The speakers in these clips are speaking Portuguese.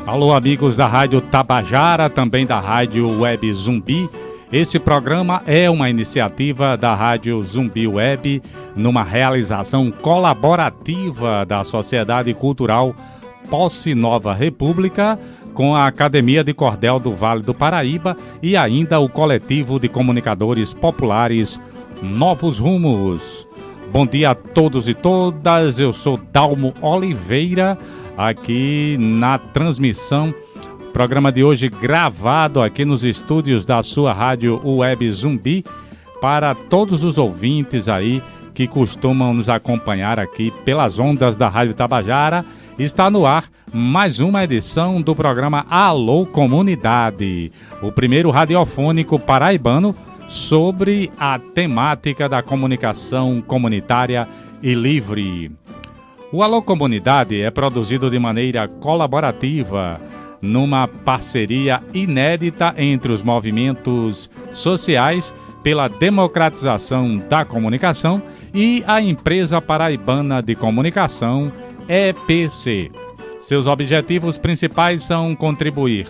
Alô, amigos da Rádio Tabajara, também da Rádio Web Zumbi. Esse programa é uma iniciativa da Rádio Zumbi Web, numa realização colaborativa da Sociedade Cultural Posse Nova República, com a Academia de Cordel do Vale do Paraíba e ainda o Coletivo de Comunicadores Populares Novos Rumos. Bom dia a todos e todas, eu sou Dalmo Oliveira, aqui na transmissão. Programa de hoje gravado aqui nos estúdios da sua Rádio Web Zumbi, para todos os ouvintes aí que costumam nos acompanhar aqui pelas ondas da Rádio Tabajara. Está no ar mais uma edição do programa Alô Comunidade, o primeiro radiofônico paraibano sobre a temática da comunicação comunitária e livre. O Alô Comunidade é produzido de maneira colaborativa, numa parceria inédita entre os movimentos sociais pela democratização da comunicação e a Empresa Paraibana de Comunicação, EPC. Seus objetivos principais são contribuir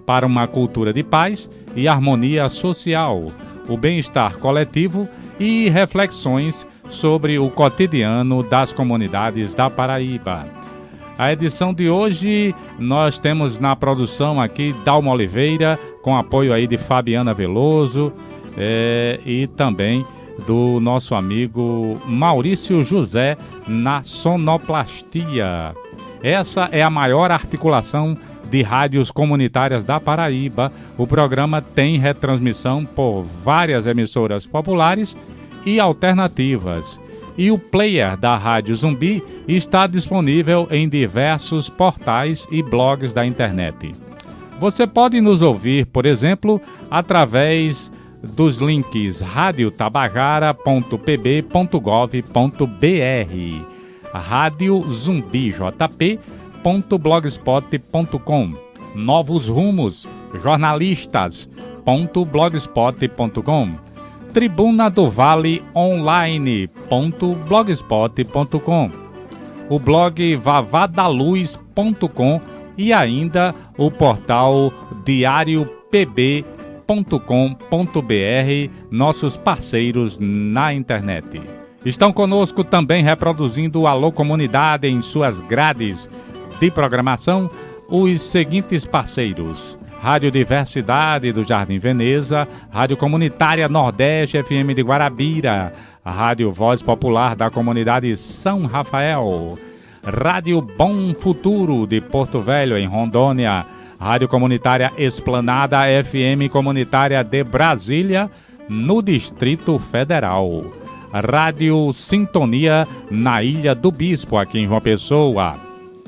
para uma cultura de paz e harmonia social, o bem-estar coletivo e reflexões sobre o cotidiano das comunidades da Paraíba. A edição de hoje nós temos na produção aqui Dalmo Oliveira, com apoio aí de Fabiana Veloso e também do nosso amigo Maurício José na sonoplastia. Essa é a maior articulação de rádios comunitárias da Paraíba. O programa tem retransmissão por várias emissoras populares e alternativas. E o player da Rádio Zumbi está disponível em diversos portais e blogs da internet. Você pode nos ouvir, por exemplo, através dos links radiotabajara.pb.gov.br, radiozumbijp.blogspot.com, Novos Rumos jornalistas.blogspot.com, tribunadovale.online.blogspot.com, o blog vavadaluz.com e ainda o portal diariopb.com.br, nossos parceiros na internet. Estão conosco também reproduzindo o Alô Comunidade em suas grades de programação os seguintes parceiros: Rádio Diversidade do Jardim Veneza, Rádio Comunitária Nordeste FM de Guarabira, Rádio Voz Popular da Comunidade São Rafael, Rádio Bom Futuro de Porto Velho, em Rondônia, Rádio Comunitária Esplanada FM Comunitária de Brasília, no Distrito Federal, Rádio Sintonia na Ilha do Bispo, aqui em João Pessoa,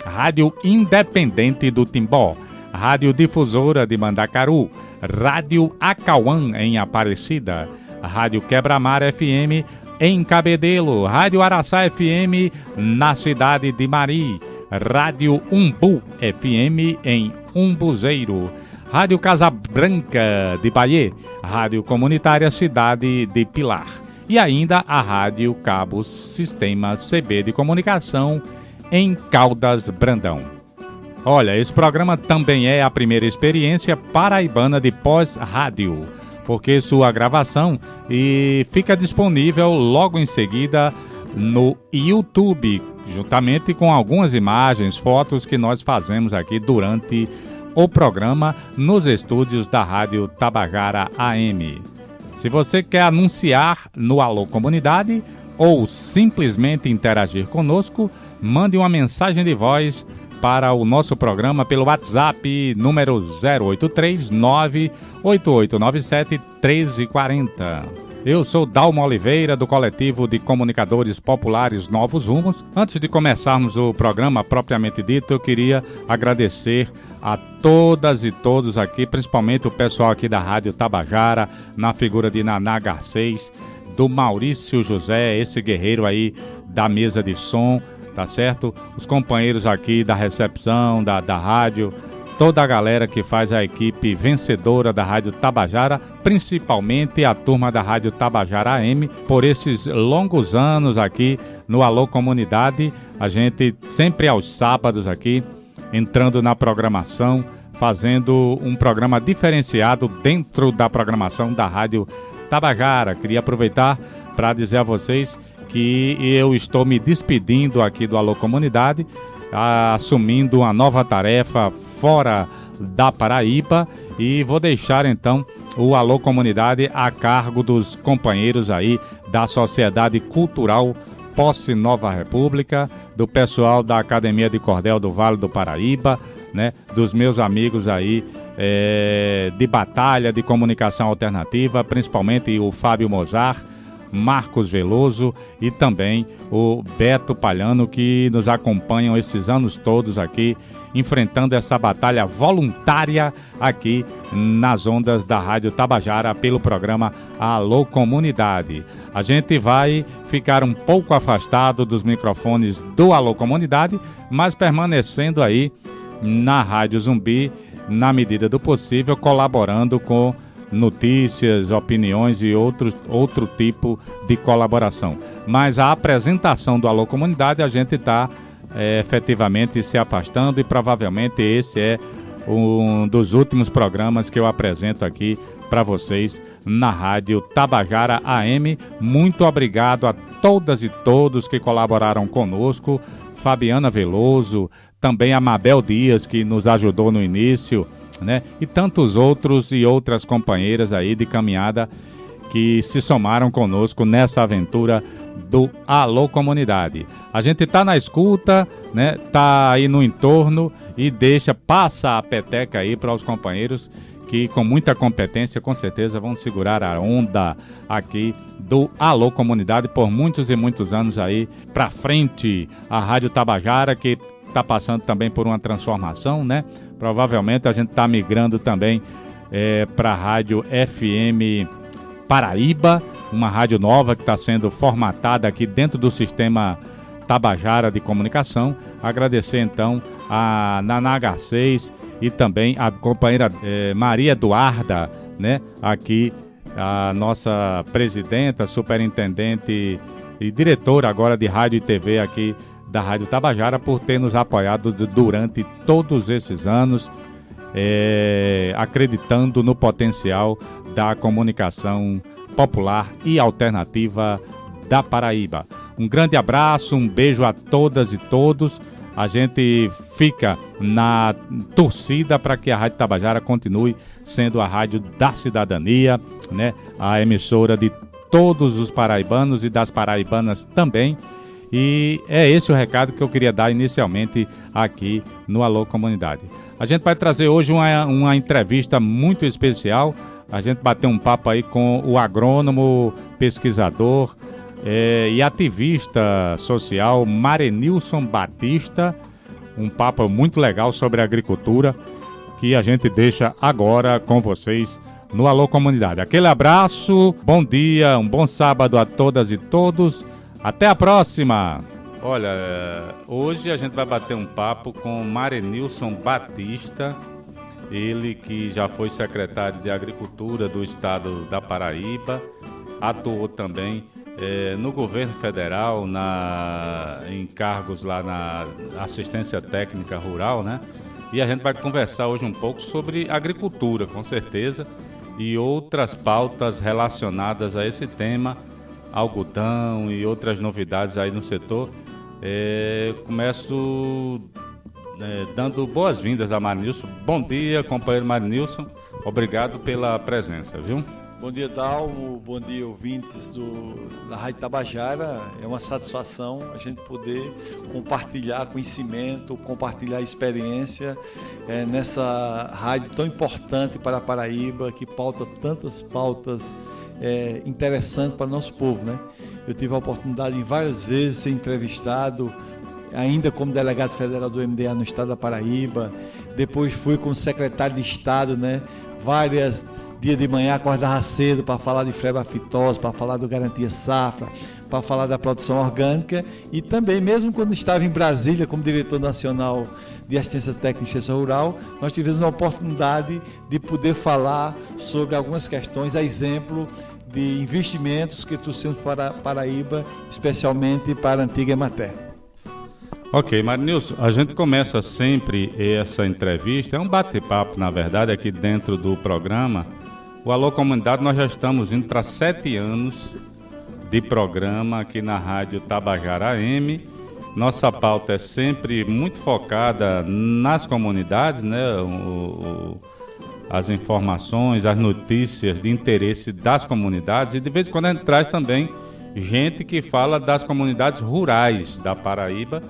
Rádio Independente do Timbó, Rádio Difusora de Mandacaru, Rádio Acauã em Aparecida, Rádio Quebra-Mar FM em Cabedelo, Rádio Araçá FM na cidade de Mari, Rádio Umbu FM em Umbuzeiro, Rádio Casa Branca de Bahia, Rádio Comunitária Cidade de Pilar e ainda a Rádio Cabo Sistema CB de Comunicação em Caldas Brandão. Olha, esse programa também é a primeira experiência paraibana de pós-rádio, porque sua gravação fica disponível logo em seguida no YouTube, juntamente com algumas imagens, fotos que nós fazemos aqui durante o programa nos estúdios da Rádio Tabajara AM. Se você quer anunciar no Alô Comunidade ou simplesmente interagir conosco, mande uma mensagem de voz para o nosso programa pelo WhatsApp número 083-98897-1340. Eu sou Dalmo Oliveira, do Coletivo de Comunicadores Populares Novos Rumos. Antes de começarmos o programa propriamente dito, eu queria agradecer a todas e todos aqui, principalmente o pessoal aqui da Rádio Tabajara, na figura de Naná Garcês, do Maurício José, esse guerreiro aí da mesa de som, tá certo? Os companheiros aqui da recepção, da rádio, toda a galera que faz a equipe vencedora da Rádio Tabajara, principalmente a turma da Rádio Tabajara AM, por esses longos anos aqui no Alô Comunidade. A gente sempre aos sábados aqui entrando na programação, fazendo um programa diferenciado dentro da programação da Rádio Tabajara. Queria aproveitar para dizer a vocês que eu estou me despedindo aqui do Alô Comunidade, assumindo uma nova tarefa fora da Paraíba, e vou deixar então o Alô Comunidade a cargo dos companheiros aí da Sociedade Cultural Posse Nova República, do pessoal da Academia de Cordel do Vale do Paraíba, né, dos meus amigos aí de batalha de comunicação alternativa, principalmente o Fábio Mozart, Marcos Veloso e também o Beto Palhano, que nos acompanham esses anos todos aqui, enfrentando essa batalha voluntária aqui nas ondas da Rádio Tabajara pelo programa Alô Comunidade. A gente vai ficar um pouco afastado dos microfones do Alô Comunidade, mas permanecendo aí na Rádio Zumbi, na medida do possível, colaborando com notícias, opiniões e outro tipo de colaboração. Mas a apresentação do Alô Comunidade a gente está efetivamente se afastando, e provavelmente esse é um dos últimos programas que eu apresento aqui para vocês na Rádio Tabajara AM. Muito obrigado a todas e todos que colaboraram conosco, Fabiana Veloso, também a Mabel Dias, que nos ajudou no início, né? E tantos outros e outras companheiras aí de caminhada que se somaram conosco nessa aventura do Alô Comunidade. A gente tá na escuta, né? Tá aí no entorno e passa a peteca aí para os companheiros que com muita competência, com certeza, vão segurar a onda aqui do Alô Comunidade por muitos e muitos anos aí para frente. A Rádio Tabajara, que está passando também por uma transformação, né? Provavelmente a gente está migrando também para a Rádio FM Paraíba, uma rádio nova que está sendo formatada aqui dentro do sistema Tabajara de comunicação. Agradecer então a Naná Garcês e também a companheira Maria Eduarda, né? Aqui a nossa presidenta, superintendente e diretora agora de rádio e TV aqui da Rádio Tabajara, por ter nos apoiado durante todos esses anos, acreditando no potencial da comunicação popular e alternativa da Paraíba. Um grande abraço, um beijo a todas e todos. A gente fica na torcida para que a Rádio Tabajara continue sendo a rádio da cidadania, né? A emissora de todos os paraibanos e das paraibanas também. E é esse o recado que eu queria dar inicialmente aqui no Alô Comunidade. A gente vai trazer hoje uma entrevista muito especial. A gente bateu um papo aí com o agrônomo, pesquisador e ativista social Marenilson Batista. Um papo muito legal sobre agricultura que a gente deixa agora com vocês no Alô Comunidade. Aquele abraço, bom dia, um bom sábado a todas e todos. Até a próxima! Olha, hoje a gente vai bater um papo com Marenilson Batista, ele que já foi secretário de Agricultura do estado da Paraíba, atuou também no governo federal, em cargos lá na assistência técnica rural, né? E a gente vai conversar hoje um pouco sobre agricultura, com certeza, e outras pautas relacionadas a esse tema, algodão e outras novidades aí no setor. Começo dando boas-vindas a Marenilson. Bom dia, companheiro Marenilson. Obrigado pela presença, viu? Bom dia, Dalmo. Bom dia, ouvintes da Rádio Tabajara. É uma satisfação a gente poder compartilhar conhecimento, compartilhar experiência nessa rádio tão importante para a Paraíba, que pauta tantas pautas interessante para o nosso povo, né? Eu tive a oportunidade em várias vezes de ser entrevistado, ainda como delegado federal do MDA no estado da Paraíba, depois fui como secretário de estado, né? Dia de manhã acordava cedo para falar de frebafitose, para falar do Garantia Safra, para falar da produção orgânica, e também, mesmo quando estava em Brasília como diretor nacional de assistência técnica e extensão rural, nós tivemos a oportunidade de poder falar sobre algumas questões, a exemplo de investimentos que trouxemos para Paraíba, especialmente para a antiga Emater. Ok, Marinilson, a gente começa sempre essa entrevista, é um bate-papo, na verdade, aqui dentro do programa. O Alô Comunidade, nós já estamos indo para 7 anos de programa aqui na Rádio Tabajara AM. Nossa pauta é sempre muito focada nas comunidades, né? As informações, as notícias de interesse das comunidades, e de vez em quando a gente traz também gente que fala das comunidades rurais da Paraíba,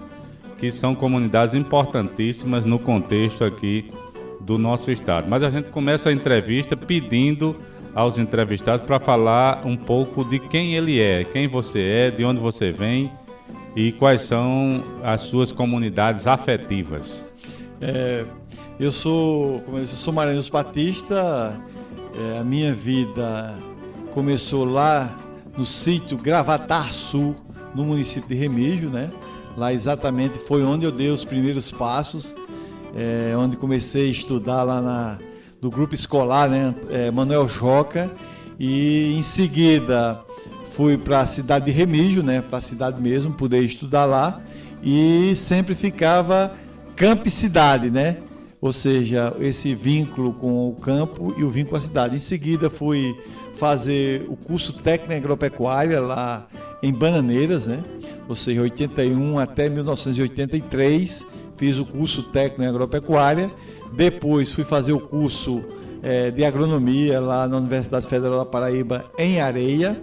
que são comunidades importantíssimas no contexto aqui do nosso estado. Mas a gente começa a entrevista pedindo aos entrevistados para falar um pouco de quem ele é, quem você é, de onde você vem e quais são as suas comunidades afetivas. Eu sou Marinilson Batista. A minha vida começou lá no sítio Gravatar Sul, no município de Remígio, né? Lá exatamente foi onde eu dei os primeiros passos, onde comecei a estudar lá no grupo escolar, né? Manuel Joca, e em seguida fui para a cidade de Remígio, né? Para a cidade mesmo, poder estudar lá, e sempre ficava campo e cidade, né? Ou seja, esse vínculo com o campo e o vínculo com a cidade. Em seguida fui fazer o curso técnico em agropecuária lá em Bananeiras, né? Ou seja, 81 até 1983, fiz o curso técnico em agropecuária. Depois fui fazer o curso de agronomia lá na Universidade Federal da Paraíba, em Areia.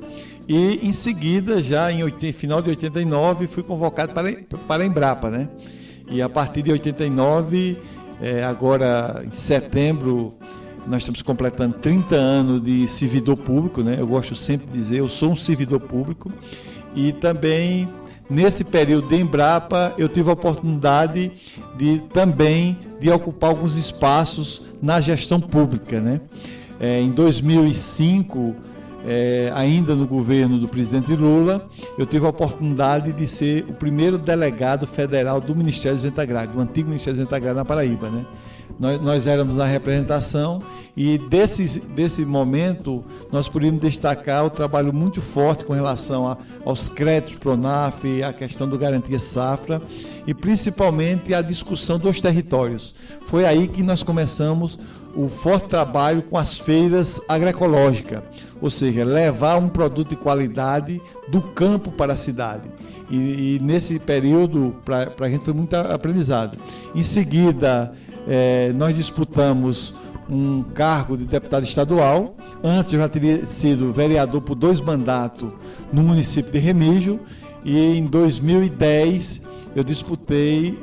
E em seguida, já em final de 89, fui convocado para a Embrapa, né? E a partir de 89, agora em setembro, nós estamos completando 30 anos de servidor público, né? Eu gosto sempre de dizer, eu sou um servidor público. E também, nesse período de Embrapa, eu tive a oportunidade de ocupar alguns espaços na gestão pública, né? Em 2005, ainda no governo do presidente Lula, eu tive a oportunidade de ser o primeiro delegado federal do Ministério do Desenvolvimento Agrário, do antigo Ministério do Desenvolvimento Agrário na Paraíba, né? Nós éramos na representação, e desse momento nós podíamos destacar o trabalho muito forte com relação aos créditos Pronaf, a questão do Garantia Safra e principalmente a discussão dos territórios. Foi aí que nós começamos o forte trabalho com as feiras agroecológicas, ou seja, levar um produto de qualidade do campo para a cidade. E nesse período, para a gente foi muito aprendizado. Em seguida, nós disputamos um cargo de deputado estadual. Antes eu já teria sido vereador por 2 mandatos no município de Remígio, e em 2010 eu disputei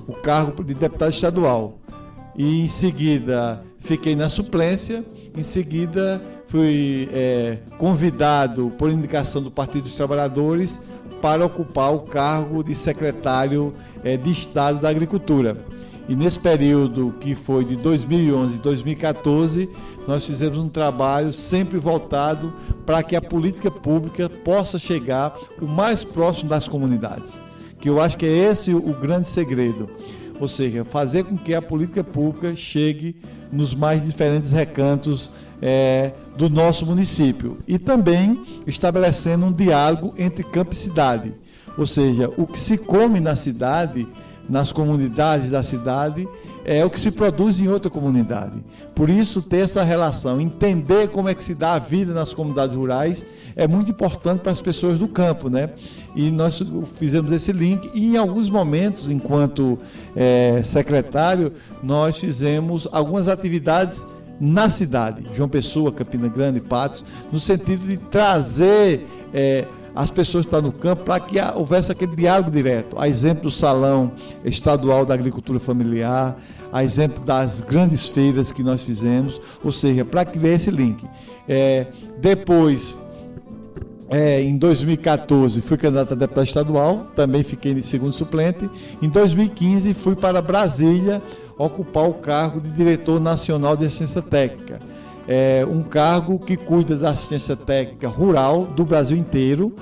o cargo de deputado estadual. E em seguida fiquei na suplência. Em seguida fui convidado por indicação do Partido dos Trabalhadores para ocupar o cargo de secretário de Estado da Agricultura. E nesse período, que foi de 2011 a 2014, nós fizemos um trabalho sempre voltado para que a política pública possa chegar o mais próximo das comunidades, que eu acho que é esse o grande segredo. Ou seja, fazer com que a política pública chegue nos mais diferentes recantos do nosso município. E também estabelecendo um diálogo entre campo e cidade. Ou seja, o que se come na cidade, nas comunidades da cidade, é o que se produz em outra comunidade. Por isso, ter essa relação, entender como é que se dá a vida nas comunidades rurais, é muito importante para as pessoas do campo, né? E nós fizemos esse link, e em alguns momentos, enquanto secretário, nós fizemos algumas atividades na cidade, João Pessoa, Campina Grande, Patos, no sentido de trazer as pessoas que estão no campo para que houvesse aquele diálogo direto. A exemplo do Salão Estadual da Agricultura Familiar, a exemplo das grandes feiras que nós fizemos, ou seja, para criar esse link. Depois, em 2014, fui candidato a deputado estadual, também fiquei de segundo suplente. Em 2015, fui para Brasília ocupar o cargo de diretor nacional de assistência técnica. Um cargo que cuida da assistência técnica rural do Brasil inteiro,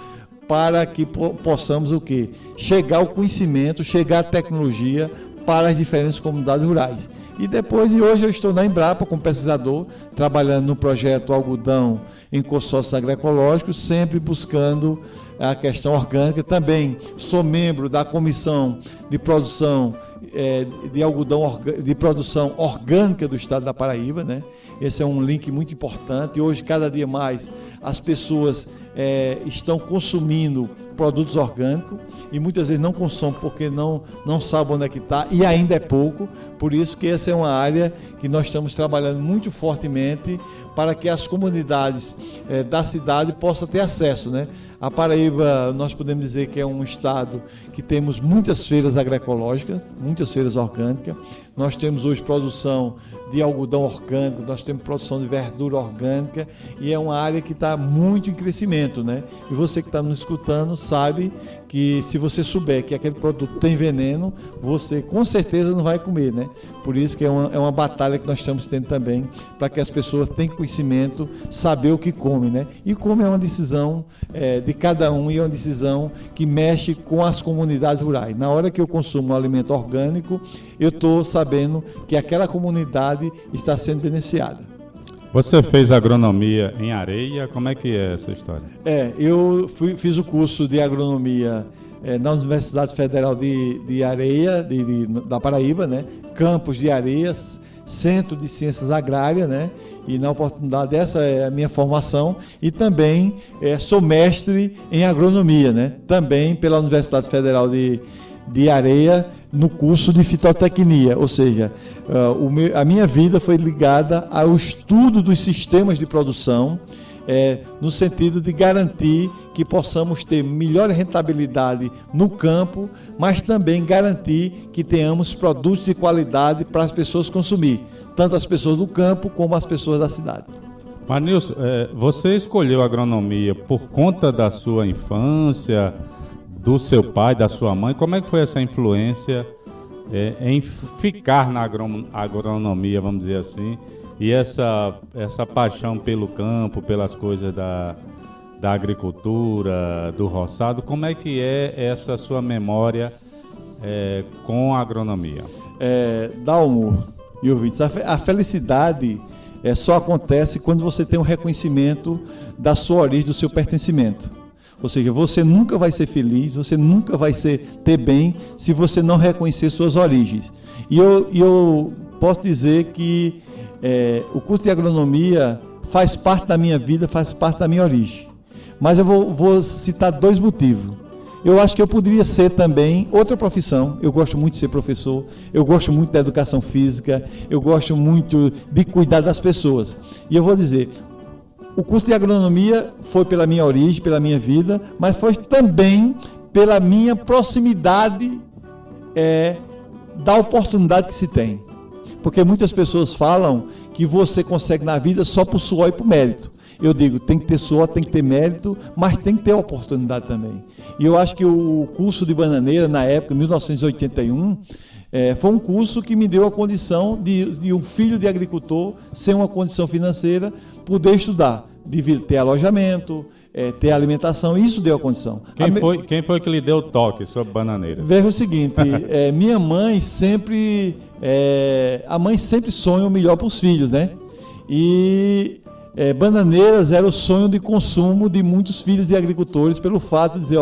para que possamos o quê? Chegar ao conhecimento, chegar à tecnologia para as diferentes comunidades rurais. E depois de hoje eu estou na Embrapa como pesquisador, trabalhando no projeto Algodão em consórcios agroecológicos, sempre buscando a questão orgânica. Também sou membro da comissão de produção de algodão de produção orgânica do estado da Paraíba, né? Esse é um link muito importante. Hoje, cada dia mais, as pessoas estão consumindo produtos orgânicos e muitas vezes não consomem porque não sabem onde é que está e ainda é pouco. Por isso que essa é uma área que nós estamos trabalhando muito fortemente para que as comunidades da cidade possam ter acesso, né? A Paraíba, nós podemos dizer que é um estado que temos muitas feiras agroecológicas, muitas feiras orgânicas. Nós temos hoje produção de algodão orgânico, nós temos produção de verdura orgânica e é uma área que está muito em crescimento, né? E você que está nos escutando sabe que se você souber que aquele produto tem veneno, você com certeza não vai comer, né? Por isso que é uma batalha que nós estamos tendo também, para que as pessoas tenham conhecimento, saber o que comem, né? E como é uma decisão de cada um e é uma decisão que mexe com as comunidades rurais. Na hora que eu consumo um alimento orgânico, eu estou sabendo que aquela comunidade está sendo beneficiada. Você fez agronomia em Areia, como é que é essa história? Eu fiz o curso de agronomia na Universidade Federal de Areia, da Paraíba, né? Campus de Areias, Centro de Ciências Agrárias, né? E na oportunidade, essa é a minha formação, e também sou mestre em agronomia, né? Também pela Universidade Federal de Areia, no curso de fitotecnia, ou seja, a minha vida foi ligada ao estudo dos sistemas de produção, no sentido de garantir que possamos ter melhor rentabilidade no campo, mas também garantir que tenhamos produtos de qualidade para as pessoas consumir, tanto as pessoas do campo como as pessoas da cidade. Mas, Nilson, você escolheu a agronomia por conta da sua infância, do seu pai, da sua mãe? Como é que foi essa influência em ficar na agronomia, vamos dizer assim, e essa paixão pelo campo, pelas coisas da agricultura, do roçado? Como é que é essa sua memória com a agronomia? Dalmo e ouvintes, a felicidade só acontece quando você tem um reconhecimento da sua origem, do seu pertencimento. Ou seja, você nunca vai ser feliz, você nunca vai ter bem se você não reconhecer suas origens. E eu posso dizer que o curso de agronomia faz parte da minha vida, faz parte da minha origem. Mas eu vou citar 2 motivos. Eu acho que eu poderia ser também outra profissão. Eu gosto muito de ser professor, eu gosto muito da educação física, eu gosto muito de cuidar das pessoas. E eu vou dizer, o curso de agronomia foi pela minha origem, pela minha vida, mas foi também pela minha proximidade da oportunidade que se tem. Porque muitas pessoas falam que você consegue na vida só por suor e por mérito. Eu digo, tem que ter suor, tem que ter mérito, mas tem que ter oportunidade também. E eu acho que o curso de bananeira, na época, em 1981, foi um curso que me deu a condição de um filho de agricultor, sem uma condição financeira, poder estudar, de ter alojamento, ter alimentação, isso deu a condição. Quem foi que lhe deu o toque sobre bananeira? Veja o seguinte, minha mãe sempre... a mãe sempre sonha o melhor para os filhos, né? E bananeiras era o sonho de consumo de muitos filhos de agricultores, pelo fato de dizer,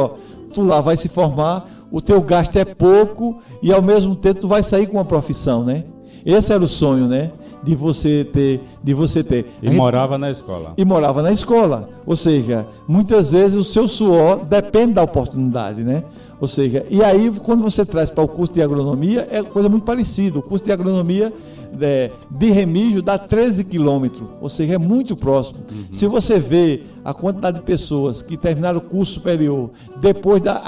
tu lá vai se formar, o teu gasto é pouco e ao mesmo tempo tu vai sair com uma profissão, né? Esse era o sonho, né? De você ter. E morava na escola. E morava na escola. Ou seja, muitas vezes o seu suor depende da oportunidade, né? Ou seja, e aí quando você traz para o curso de agronomia, é coisa muito parecida. O curso de agronomia de Remígio dá 13 quilômetros, ou seja, é muito próximo. Uhum. Se você vê a quantidade de pessoas que terminaram o curso superior depois da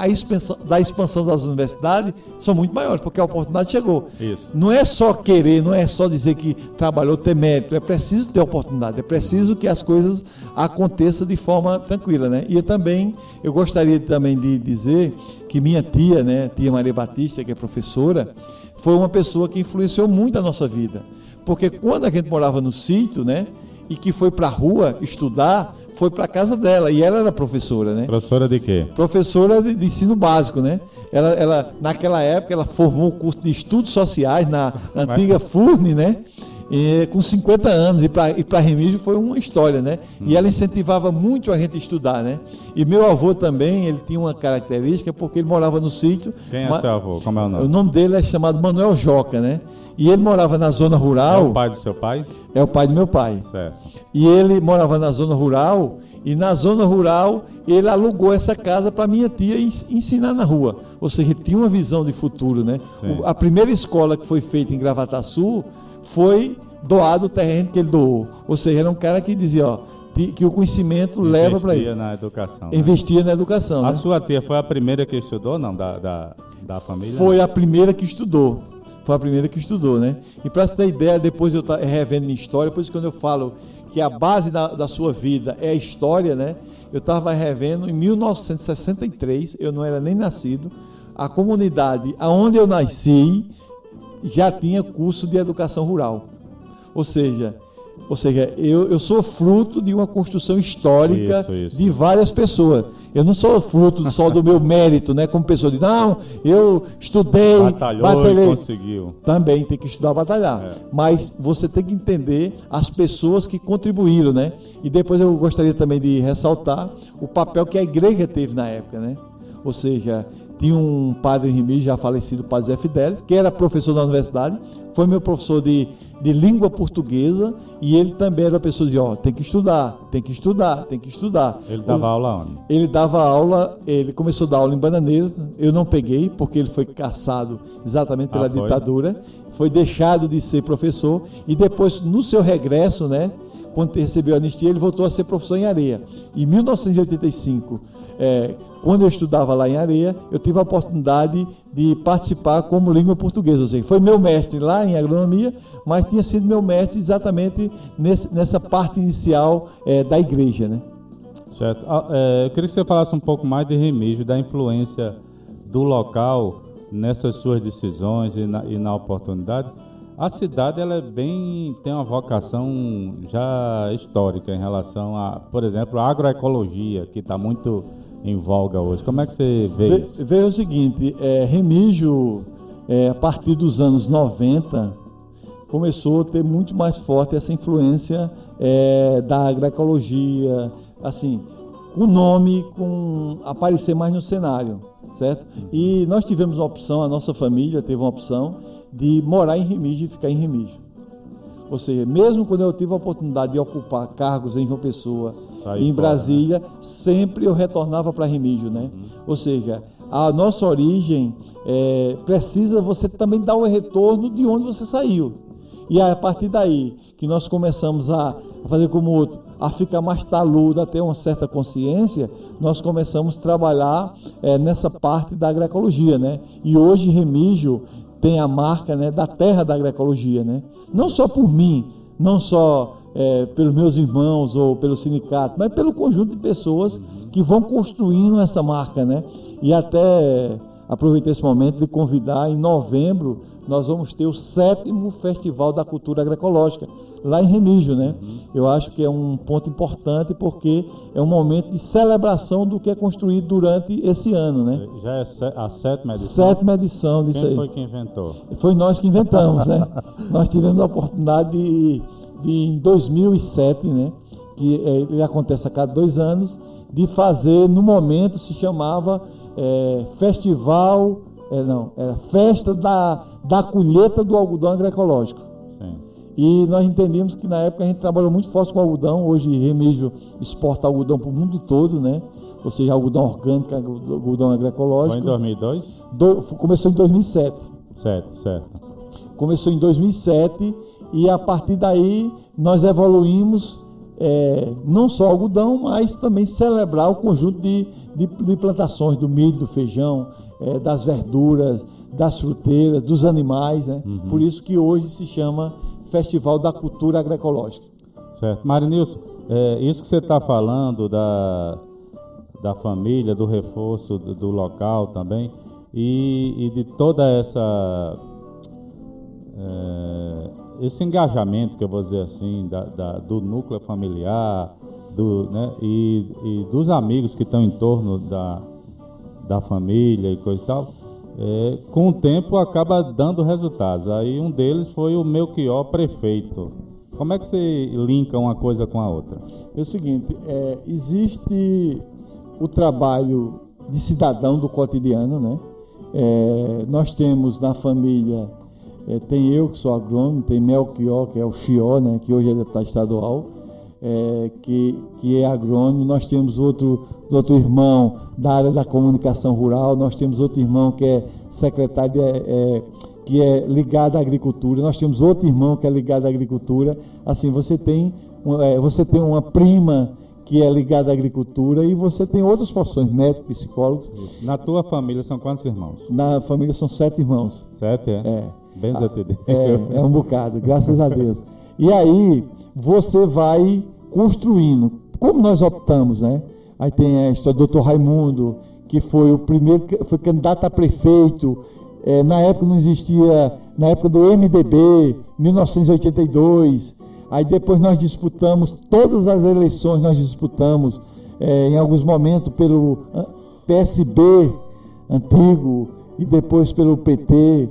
expansão das universidades, são muito maiores, porque a oportunidade chegou. Isso. Não é só querer, não é só dizer que trabalhou, ter mérito, é preciso ter oportunidade, é preciso que as coisas aconteçam de forma tranquila, né? E eu gostaria também de dizer que minha tia, né, tia Maria Batista, que é professora, foi uma pessoa que influenciou muito a nossa vida. Porque quando a gente morava no sítio, né, e que foi para a rua estudar, foi para a casa dela, e ela era professora, né? Professora de quê? Professora de ensino básico, né? Ela, naquela época, ela formou o curso de Estudos Sociais na antiga FURN, né? com 50 anos, e para Remígio foi uma história, né? E ela incentivava muito a gente a estudar, né? E meu avô também, ele tinha uma característica, porque ele morava no sítio. Quem é seu avô? Como é o nome? O nome dele é chamado Manuel Joca, né? E ele morava na zona rural. É o pai do seu pai? É o pai do meu pai. Certo. E ele morava na zona rural, e na zona rural ele alugou essa casa para minha tia ensinar na rua. Ou seja, ele tinha uma visão de futuro, né? A primeira escola que foi feita em Gravataçu foi doado o terreno que ele doou. Ou seja, era um cara que dizia, ó, que o conhecimento leva para ele. Investia na educação. Investia na educação. A né? sua tia foi a primeira que estudou, não? Da família? Foi a primeira que estudou. Foi a primeira que estudou, né? E para você ter ideia, depois eu estava revendo minha história, por isso quando eu falo que a base da sua vida é a história, né? Eu estava revendo em 1963, eu não era nem nascido, a comunidade aonde eu nasci já tinha curso de educação rural. Ou seja, eu sou fruto de uma construção histórica de várias pessoas. Eu não sou fruto só do meu mérito, né? Como pessoa de, não, eu estudei, batalhei. E conseguiu. Também tem que estudar, batalhar. Mas você tem que entender as pessoas que contribuíram, né? E depois eu gostaria também de ressaltar o papel que a igreja teve na época, né? Ou seja, tinha um padre em Remígio, já falecido, o padre Zé Fidelis, que era professor da universidade, foi meu professor de língua portuguesa, e ele também era uma pessoa de, ó, tem que estudar, tem que estudar, tem que estudar. Ele dava aula onde? Ele dava aula, ele começou a dar aula em Bananeira, eu não peguei, porque ele foi caçado exatamente pela ditadura, foi deixado de ser professor, e depois, no seu regresso, né, quando recebeu a anistia, ele voltou a ser professor em Areia. Em 1985, quando eu estudava lá em Areia, eu tive a oportunidade de participar como língua portuguesa. Ou seja, foi meu mestre lá em agronomia, mas tinha sido meu mestre exatamente nessa parte inicial da igreja, né? Certo. Eu queria que você falasse um pouco mais de Remígio, da influência do local nessas suas decisões e na oportunidade. A cidade ela tem uma vocação já histórica em relação a, por exemplo, a agroecologia, que está muito em voga hoje. Como é que você vê isso? Veja o seguinte, Remígio, a partir dos anos 90, começou a ter muito mais forte essa influência da agroecologia, assim, o nome aparecer mais no cenário, certo? E nós tivemos uma opção, a nossa família teve uma opção de morar em Remígio e ficar em Remígio. Ou seja, mesmo quando eu tive a oportunidade de ocupar cargos em João Pessoa e em Brasília, sempre eu retornava para Remígio, né? Ou seja, a nossa origem precisa você também dar o retorno de onde você saiu. E a partir daí que nós começamos a fazer como outro, a ficar mais taludo, a ter uma certa consciência, nós começamos a trabalhar nessa parte da agroecologia, né? E hoje Remígio tem a marca, né, da terra da agroecologia, né? Não só por mim, não só pelos meus irmãos ou pelo sindicato, mas pelo conjunto de pessoas que vão construindo essa marca, né? E até aproveitei esse momento de convidar, em novembro nós vamos ter o 7º Festival da Cultura Agroecológica, lá em Remígio, né? Eu acho que é um ponto importante, porque é um momento de celebração do que é construído durante esse ano, né? Já é a 7ª edição? 7ª edição disso aí. Quem foi que inventou? Foi nós que inventamos, né? Nós tivemos a oportunidade de em 2007, né? Que ele acontece a cada 2 anos, de fazer, no momento, se chamava Festa da Colheita do Algodão Agroecológico. Sim. E nós entendemos que na época a gente trabalhou muito forte com algodão. Hoje Remígio exporta algodão para o mundo todo, né? Ou seja, algodão orgânico, algodão agroecológico. Foi em 2002? Começou em 2007. Certo. Começou em 2007 e a partir daí nós evoluímos não só algodão, mas também celebrar o conjunto de plantações do milho, do feijão, das verduras, das fruteiras, dos animais, né? Por isso que hoje se chama Festival da Cultura Agroecológica. Certo. Marinilson, isso que você está falando da família, do reforço do local também, e de toda esse engajamento, que eu vou dizer assim, do núcleo familiar, né, e dos amigos que estão em torno da família e coisa e tal. com o tempo acaba dando resultados. Aí um deles foi o Melchior prefeito. Como é que você linka uma coisa com a outra? É o seguinte, existe o trabalho de cidadão do cotidiano, né? Nós temos na família, tem eu que sou agrônomo, tem Melchior, que é o Chió, né? Que hoje é deputado estadual, que é agrônomo. Nós temos outro irmão da área da comunicação rural, nós temos outro irmão que é secretário, que é ligado à agricultura, nós temos outro irmão que é ligado à agricultura. Assim, você tem uma prima que é ligada à agricultura e você tem outras profissões, médicos, psicólogos. Isso. Na tua família são quantos irmãos? Na família são 7 irmãos. 7, é? Bem é um bocado, graças a Deus. E aí você vai construindo, como nós optamos, né? Aí tem a história do Dr. Raimundo, que foi o primeiro, foi candidato a prefeito, na época não existia, na época do MDB, 1982, aí depois nós disputamos, todas as eleições nós disputamos, em alguns momentos pelo PSB antigo e depois pelo PT,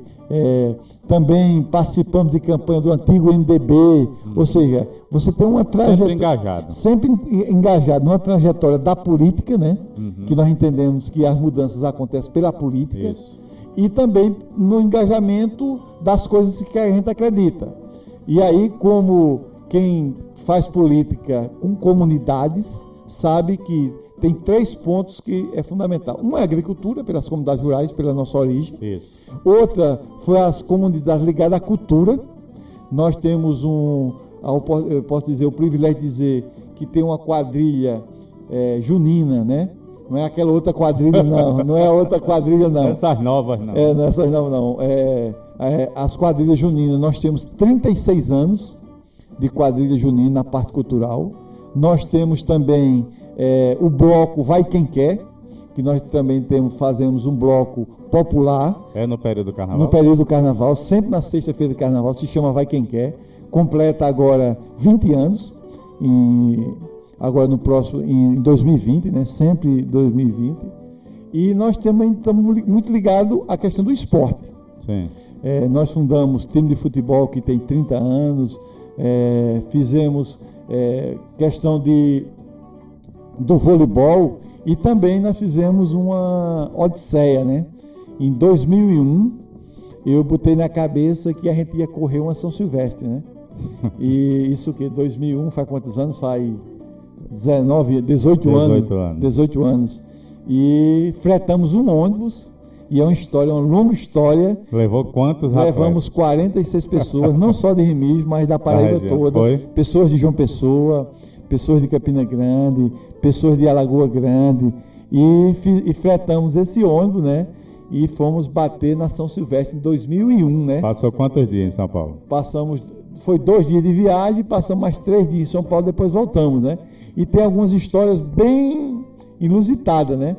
também participamos de campanha do antigo MDB, ou seja, você tem uma trajetória... Sempre engajado numa trajetória da política, né? Que nós entendemos que as mudanças acontecem pela política. Isso. E também no engajamento das coisas que a gente acredita. E aí, como quem faz política com comunidades, sabe que tem 3 pontos que é fundamental. Um é a agricultura, pelas comunidades rurais, pela nossa origem. Isso. Outra foi as comunidades ligadas à cultura. Nós temos eu posso dizer, o privilégio de dizer que tem uma quadrilha junina, né? Não é aquela outra quadrilha, não. Não é a outra quadrilha, não. Essas novas, não. Não é essas novas, não. As quadrilhas juninas, nós temos 36 anos de quadrilha junina na parte cultural. Nós temos também o bloco Vai Quem Quer, que nós também fazemos um bloco popular. No período do carnaval? No período do carnaval, sempre na sexta-feira do carnaval, se chama Vai Quem Quer. Completa agora 20 anos. Agora em 2020, né? Sempre 2020. E nós também estamos muito ligados à questão do esporte. Sim. Nós fundamos time de futebol que tem 30 anos, fizemos questão do voleibol e também nós fizemos uma odisseia, né? Em 2001, eu botei na cabeça que a gente ia correr uma São Silvestre, né? E isso que 2001 faz quantos anos? Faz 18 anos. E fretamos um ônibus, e é uma longa história. Levou quantos atletas? Levamos 46 pessoas, não só de Remígio, mas da Paraíba toda. Foi? Pessoas de João Pessoa, pessoas de Campina Grande, pessoas de Alagoa Grande, e fretamos esse ônibus, né? E fomos bater na São Silvestre em 2001, né? Passou quantos dias em São Paulo? Foi 2 dias de viagem, passamos mais 3 dias em São Paulo, depois voltamos, né? E tem algumas histórias bem inusitadas, né?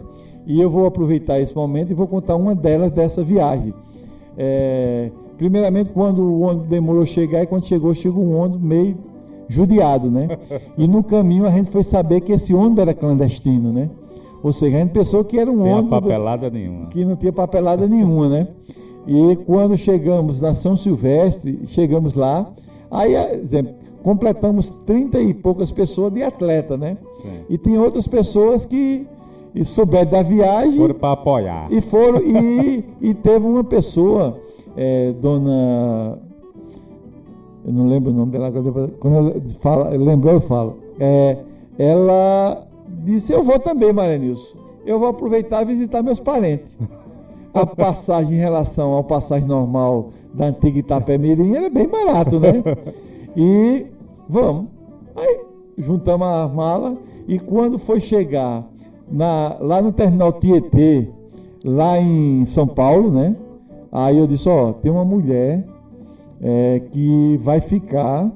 E eu vou aproveitar esse momento e vou contar uma delas dessa viagem. Primeiramente, quando o ônibus demorou a chegar, e quando chegou um ônibus meio judiado, né? E no caminho a gente foi saber que esse ônibus era clandestino, né? Ou seja, a gente pensou que era um ônibus... papelada nenhuma. Que não tinha papelada nenhuma, né? E quando chegamos na São Silvestre, chegamos lá, aí, exemplo, completamos 30 e poucas pessoas de atleta, né? Sim. E tem outras pessoas que souberam da viagem... Foram para apoiar. E teve uma pessoa, dona... Eu não lembro o nome dela, quando eu falo. Ela disse, eu vou também, Maranilson. Eu vou aproveitar e visitar meus parentes. A passagem em relação ao passagem normal da antiga Itapemirim era bem barato, né? E vamos. Aí juntamos a mala e quando foi chegar lá no terminal Tietê, lá em São Paulo, né? Aí eu disse, tem uma mulher que vai ficar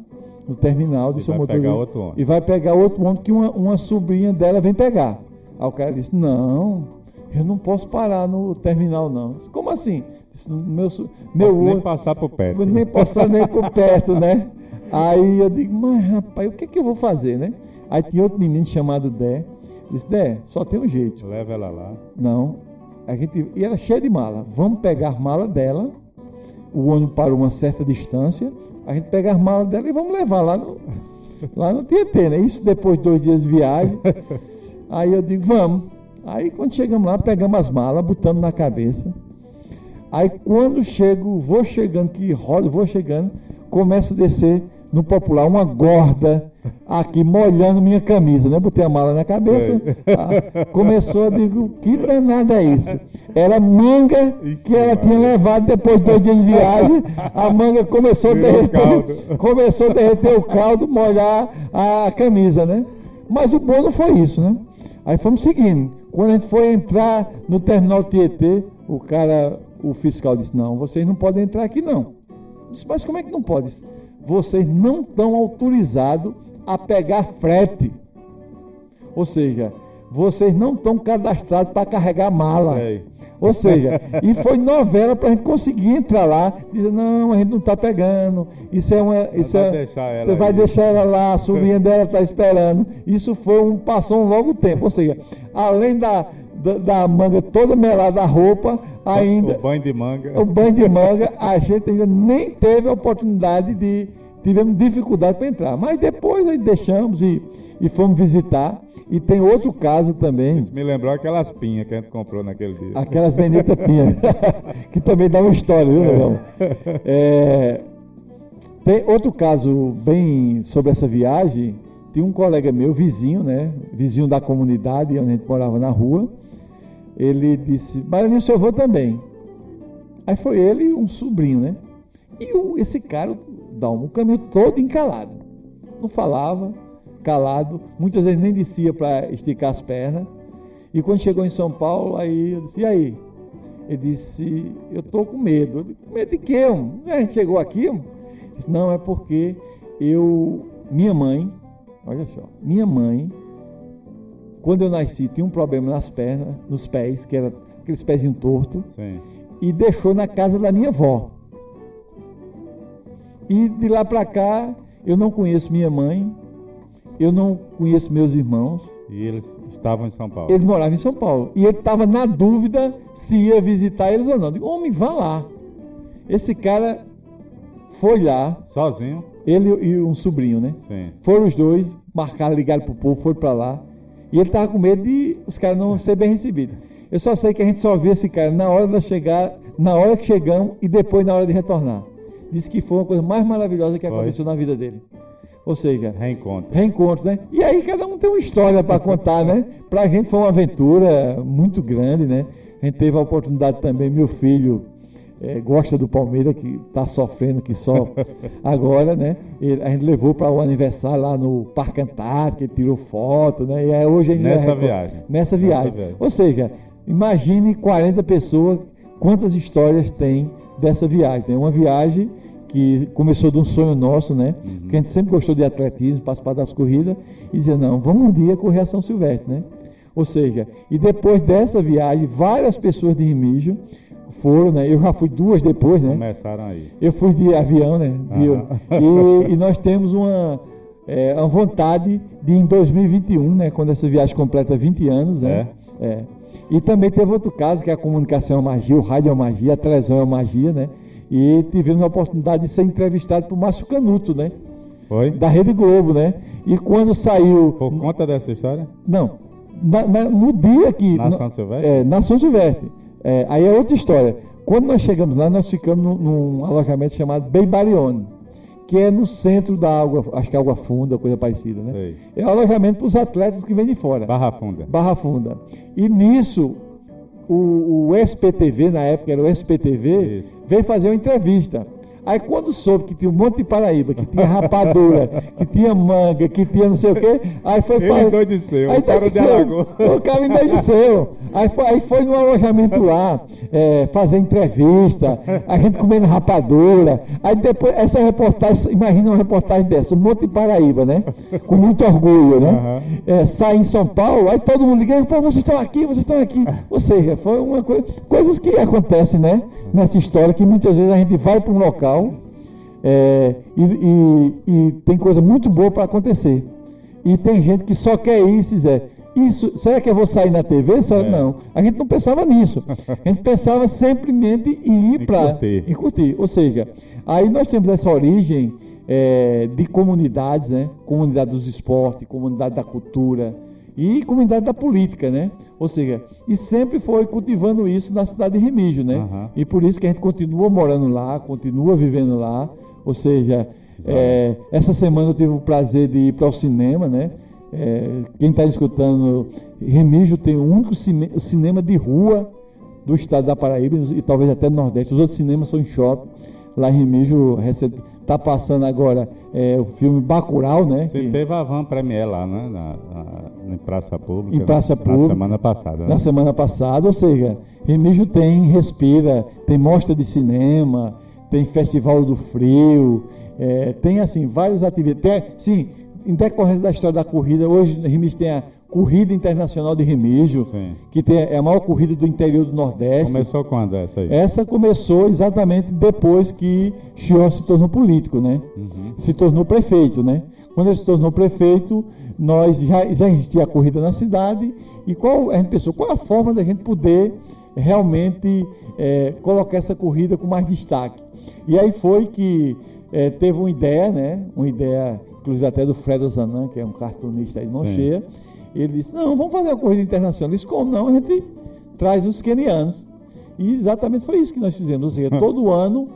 no terminal de São Paulo e vai pegar outro ônibus que uma sobrinha dela vem pegar. Aí o cara disse, não, eu não posso parar no terminal, não. Disse, como assim? Disse, meu nem passar por perto. Nem passar nem por perto, né? Aí eu digo, mas rapaz, o que eu vou fazer, né? Aí tinha outro menino chamado Dé. Disse, Dé, só tem um jeito. Leva ela lá. Não, e era cheia de mala. Vamos pegar a mala dela, o ônibus parou uma certa distância, a gente pega as malas dela e vamos levar lá no Tietê, né? Isso depois de 2 dias de viagem. Aí eu digo, vamos. Aí quando chegamos lá, pegamos as malas, botamos na cabeça. Aí quando vou chegando, começa a descer no popular uma gorda aqui molhando minha camisa, né? Botei a mala na cabeça, começou, eu digo, que danada é isso? Era manga que ela tinha levado depois de 2 dias de viagem, a manga começou a derreter o caldo, molhar a camisa, né? Mas o bom não foi isso, né? Aí fomos seguindo. Quando a gente foi entrar no terminal Tietê, o fiscal disse, não, vocês não podem entrar aqui não. Eu disse, mas como é que não pode? Vocês não estão autorizados a pegar frete. Ou seja, vocês não estão cadastrados para carregar mala. Ou seja, e foi novela para a gente conseguir entrar lá, dizer, não, a gente não está pegando, vai deixar ela lá, a sobrinha dela está esperando. Isso passou um longo tempo, ou seja, além da manga toda melada, a roupa, ainda... O banho de manga, a gente ainda nem teve a oportunidade tivemos dificuldade para entrar. Mas depois aí deixamos e fomos visitar. E tem outro caso também. Isso me lembrou aquelas pinhas que a gente comprou naquele dia. Aquelas benditas pinhas, que também dá uma história, viu, meu irmão? Tem outro caso bem sobre essa viagem. Tem um colega meu, vizinho, né? Vizinho da comunidade, onde a gente morava na rua. Ele disse, Maranhão, eu vou também. Aí foi ele e um sobrinho, né? E esse cara, o caminho todo encalado. Não falava, calado, muitas vezes nem descia para esticar as pernas. E quando chegou em São Paulo, aí eu disse, e aí? Ele disse, eu estou com medo. Eu disse, com medo de quê? A gente chegou aqui? Disse, não, é porque minha mãe, quando eu nasci, tinha um problema nas pernas, nos pés, que era aqueles pezinhos tortos, e deixou na casa da minha avó. E de lá para cá, eu não conheço minha mãe, eu não conheço meus irmãos. E eles estavam em São Paulo? Eles moravam em São Paulo. E ele estava na dúvida se ia visitar eles ou não. Eu digo, homem, vá lá. Esse cara foi lá. Sozinho? Ele e um sobrinho, né? Sim. Foram os dois, marcaram, ligaram pro povo, foram para lá. E ele estava com medo de os caras não ser bem recebidos. Eu só sei que a gente só viu esse cara na hora que chegamos e depois na hora de retornar. Disse que foi uma coisa mais maravilhosa que aconteceu na vida dele. Ou seja, reencontros, né? E aí cada um tem uma história para contar, né? Pra gente foi uma aventura muito grande, né? A gente teve a oportunidade também, meu filho gosta do Palmeiras, que está sofrendo, que só agora, né? A gente levou para o aniversário lá no Parque Antártico, ele tirou foto, né? E aí hoje Nessa viagem. Ou seja, imagine 40 pessoas, quantas histórias tem dessa viagem. Tem uma viagem que começou de um sonho nosso, né? Uhum. Que a gente sempre gostou de atletismo, participar das corridas, e dizer, não, vamos um dia correr a São Silvestre, né? Ou seja, e depois dessa viagem, várias pessoas de Remígio foram, né? Eu já fui 2 depois, né? Começaram aí. Eu fui de avião, né? E nós temos uma vontade de, em 2021, né? Quando essa viagem completa 20 anos, né? E também teve outro caso, que é a comunicação é uma magia, o rádio é uma magia, a televisão é uma magia, né? E tivemos a oportunidade de ser entrevistado por Márcio Canuto, né? Foi? Da Rede Globo, né? E quando saiu... Por conta dessa história? Não. No dia que... Na São Silvestre? Na São Silvestre. Aí é outra história. Quando nós chegamos lá, nós ficamos num alojamento chamado Beibarione, que é no centro da água, acho que é Água Funda, coisa parecida, né? Sei. É um alojamento para os atletas que vêm de fora. Barra Funda. E nisso, o SPTV, na época era o SPTV, veio fazer uma entrevista. Aí quando soube que tinha um monte de Paraíba, que tinha rapadura, que tinha manga, que tinha não sei o quê, aí foi fazer... endoideceu, o cara de Alagoas. O cara endoideceu. Aí foi no alojamento lá, fazer entrevista, a gente comendo rapadura. Aí depois, essa reportagem, imagina uma reportagem dessa, um monte de Paraíba, né? Com muito orgulho, né? Uhum. Sai em São Paulo, aí todo mundo liga, pô, vocês estão aqui. Ou seja, foi uma coisa, coisas que acontecem, né? Nessa história, que muitas vezes a gente vai para um local e tem coisa muito boa para acontecer. E tem gente que só quer ir, se quiser. Isso, será que eu vou sair na TV? Não, a gente não pensava nisso. A gente pensava simplesmente em ir para curtir. Ou seja, aí nós temos essa origem de comunidades, né? Comunidade dos esportes, comunidade da cultura e comunidade da política, né? Ou seja, e sempre foi cultivando isso na cidade de Remígio, né? Uhum. E por isso que a gente continua morando lá, continua vivendo lá. Ou seja, essa semana eu tive o prazer de ir para o cinema, né? Quem está escutando, Remígio tem o único cinema de rua do estado da Paraíba e talvez até do Nordeste. Os outros cinemas são em shopping. Lá em Remígio está passando agora o filme Bacurau, né? Você teve a van premiere lá, né? Em Praça Pública. Em Praça Pública. Na semana passada. Né? Na semana passada, ou seja, Remígio respira, tem mostra de cinema, tem Festival do Frio, tem assim, várias atividades. Sim, em decorrência da história da corrida, hoje Remígio tem a Corrida Internacional de Remígio, que é a maior corrida do interior do Nordeste. Começou quando essa aí? Essa começou exatamente depois que Chior se tornou político, né? Uhum. Se tornou prefeito, né? Quando ele se tornou prefeito, nós já existia a corrida na cidade e a gente pensou, qual a forma da gente poder realmente colocar essa corrida com mais destaque? E aí foi que teve uma ideia, né? Uma ideia, inclusive até do Fred Ozanam, que é um cartunista aí de mão cheia. Ele disse, não, vamos fazer uma corrida internacional. Ele disse, como não? A gente traz os quenianos. E exatamente foi isso que nós fizemos. Ou seja, todo ano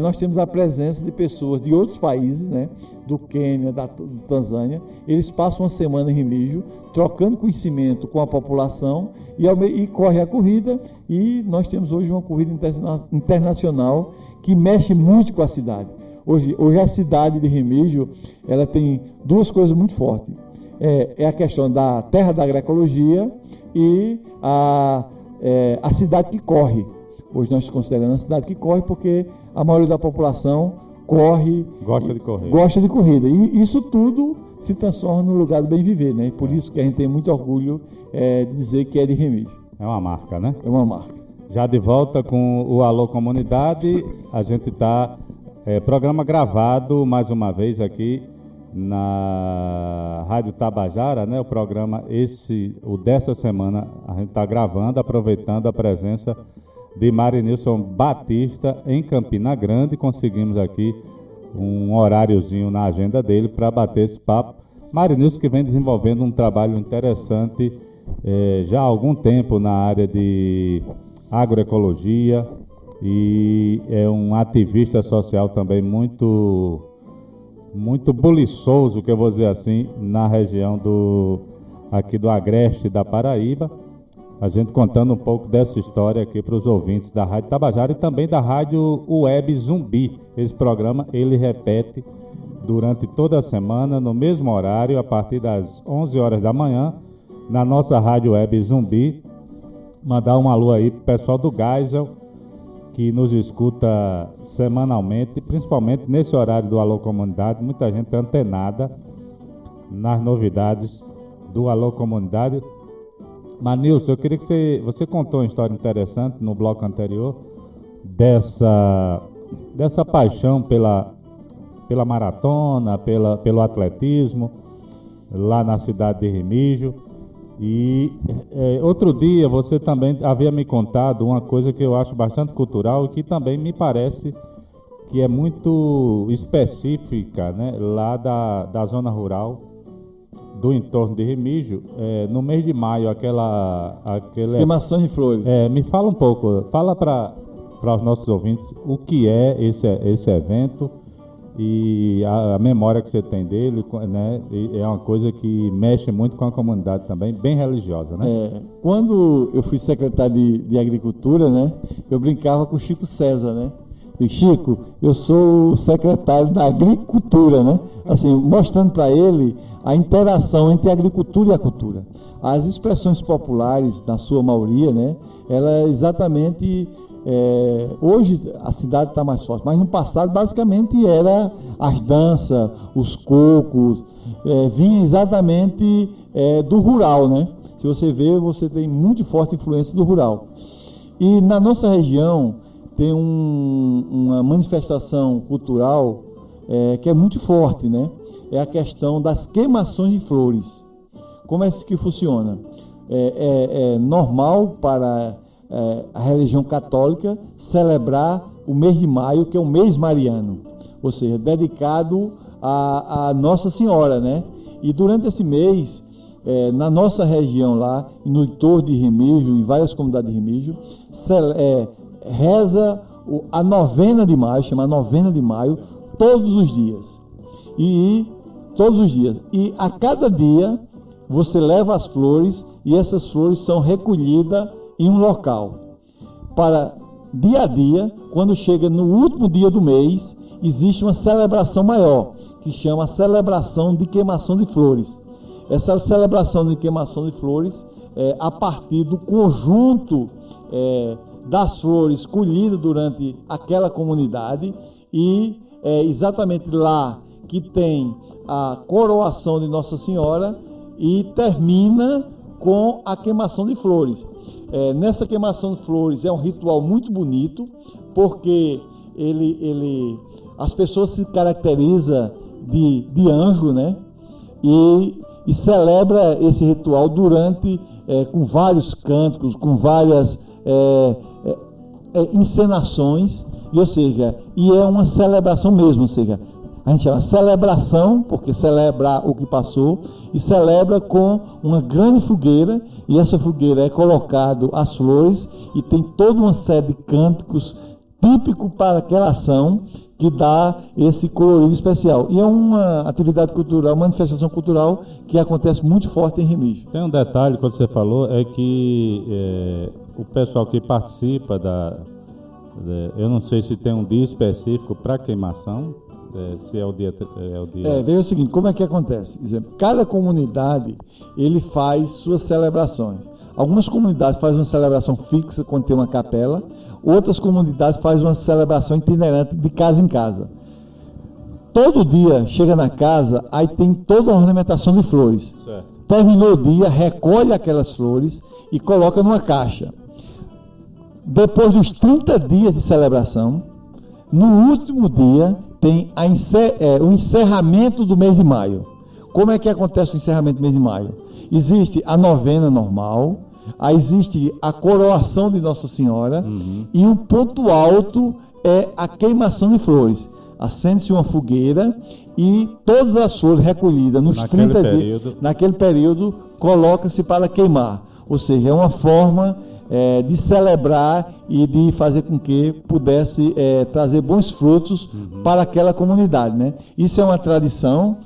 nós temos a presença de pessoas de outros países, né? Do Quênia, do Tanzânia. Eles passam uma semana em Remígio, trocando conhecimento com a população e corre a corrida. E nós temos hoje uma corrida internacional que mexe muito com a cidade. Hoje a cidade de Remígio, ela tem duas coisas muito fortes. É a questão da terra da agroecologia e a cidade que corre. Hoje nós consideramos a cidade que corre porque a maioria da população gosta de corrida. E isso tudo se transforma no lugar do bem viver, né? E por isso que a gente tem muito orgulho de dizer que é de Remígio. É uma marca, né? É uma marca. Já de volta com o Alô Comunidade, a gente está programa gravado mais uma vez aqui na Rádio Tabajara, né? O programa o dessa semana a gente está gravando, aproveitando a presença de Marinilson Batista em Campina Grande. Conseguimos aqui um horáriozinho na agenda dele para bater esse papo. Marinilson que vem desenvolvendo um trabalho interessante já há algum tempo na área de agroecologia e é um ativista social também muito buliçoso, que eu vou dizer assim, na região aqui do Agreste da Paraíba. A gente contando um pouco dessa história aqui para os ouvintes da Rádio Tabajara e também da Rádio Web Zumbi. Esse programa ele repete durante toda a semana, no mesmo horário, a partir das 11 horas da manhã, na nossa Rádio Web Zumbi. Mandar um alô aí pro pessoal do Geisel, que nos escuta semanalmente, principalmente nesse horário do Alô Comunidade. Muita gente antenada nas novidades do Alô Comunidade. Manilson, eu queria que você contou uma história interessante no bloco anterior dessa paixão pela maratona, pelo atletismo lá na cidade de Remígio. E outro dia você também havia me contado uma coisa que eu acho bastante cultural e que também me parece que é muito específica, né, lá da zona rural do entorno de Remígio. No mês de maio, aquela queimação de flores. Me fala um pouco, fala para os nossos ouvintes o que é esse evento e a memória que você tem dele, né? É uma coisa que mexe muito com a comunidade também, bem religiosa, né? Quando eu fui secretário de Agricultura, né, eu brincava com o Chico César, né? E Chico, eu sou o secretário da Agricultura, né? Assim, mostrando para ele a interação entre a agricultura e a cultura. As expressões populares, na sua maioria, né, ela exatamente... hoje a cidade está mais forte, mas no passado basicamente era as danças, os cocos, vinha exatamente do rural, né? Se você vê, você tem muito forte influência do rural. E na nossa região tem uma manifestação cultural que é muito forte, né? É a questão das queimações de flores. como é que funciona? É normal para a religião católica celebrar o mês de maio, que é o mês mariano, ou seja, dedicado a Nossa Senhora, né? E durante esse mês, na nossa região lá, no entorno de Remígio, em várias comunidades de Remígio, reza a novena de maio, chama novena de maio, todos os dias. E a cada dia você leva as flores e essas flores são recolhidas em um local. Para dia a dia, quando chega no último dia do mês, existe uma celebração maior, que chama a celebração de queimação de flores. Essa celebração de queimação de flores é a partir do conjunto das flores colhidas durante aquela comunidade, e é exatamente lá que tem a coroação de Nossa Senhora e termina com a queimação de flores. Nessa queimação de flores é um ritual muito bonito, porque as pessoas se caracterizam de anjo, né? E celebra esse ritual com vários cânticos, com várias encenações, e é uma celebração mesmo, ou seja, a gente chama celebração, porque celebrar o que passou, e celebra com uma grande fogueira, e essa fogueira é colocado as flores, e tem toda uma série de cânticos típicos para aquela ação, que dá esse colorido especial. E é uma atividade cultural, uma manifestação cultural que acontece muito forte em Remígio. Tem um detalhe que você falou, é que o pessoal que participa eu não sei se tem um dia específico para queimação, se é o dia... Veja o seguinte, como é que acontece? Cada comunidade, ele faz suas celebrações. Algumas comunidades fazem uma celebração fixa quando tem uma capela, outras comunidades fazem uma celebração itinerante de casa em casa. Todo dia chega na casa, aí tem toda a ornamentação de flores. Certo. Terminou o dia, recolhe aquelas flores e coloca numa caixa. Depois dos 30 dias de celebração, no último dia tem o encerramento do mês de maio. Como é que acontece o encerramento do mês de maio? Existe a novena normal, aí existe a coroação de Nossa Senhora, e o ponto alto é a queimação de flores. Acende-se uma fogueira e todas as flores recolhidas nos 30 dias, naquele período, coloca-se para queimar. Ou seja, é uma forma de celebrar e de fazer com que pudesse trazer bons frutos para aquela comunidade, né? Isso é uma tradição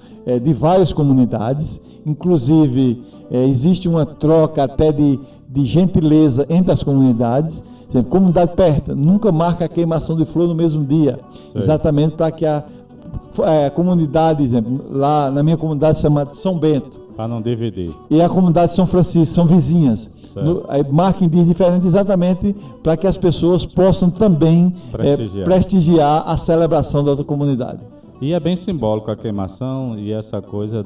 de várias comunidades, inclusive existe uma troca até de gentileza entre as comunidades. Por exemplo, comunidade perto nunca marca a queimação de flor no mesmo dia, exatamente para que a comunidade, por exemplo, lá na minha comunidade chamada São Bento, para não dividir, e a comunidade de São Francisco são vizinhas. Marca em dias diferentes, exatamente para que as pessoas possam também prestigiar a celebração da outra comunidade. E é bem simbólico a queimação e essa coisa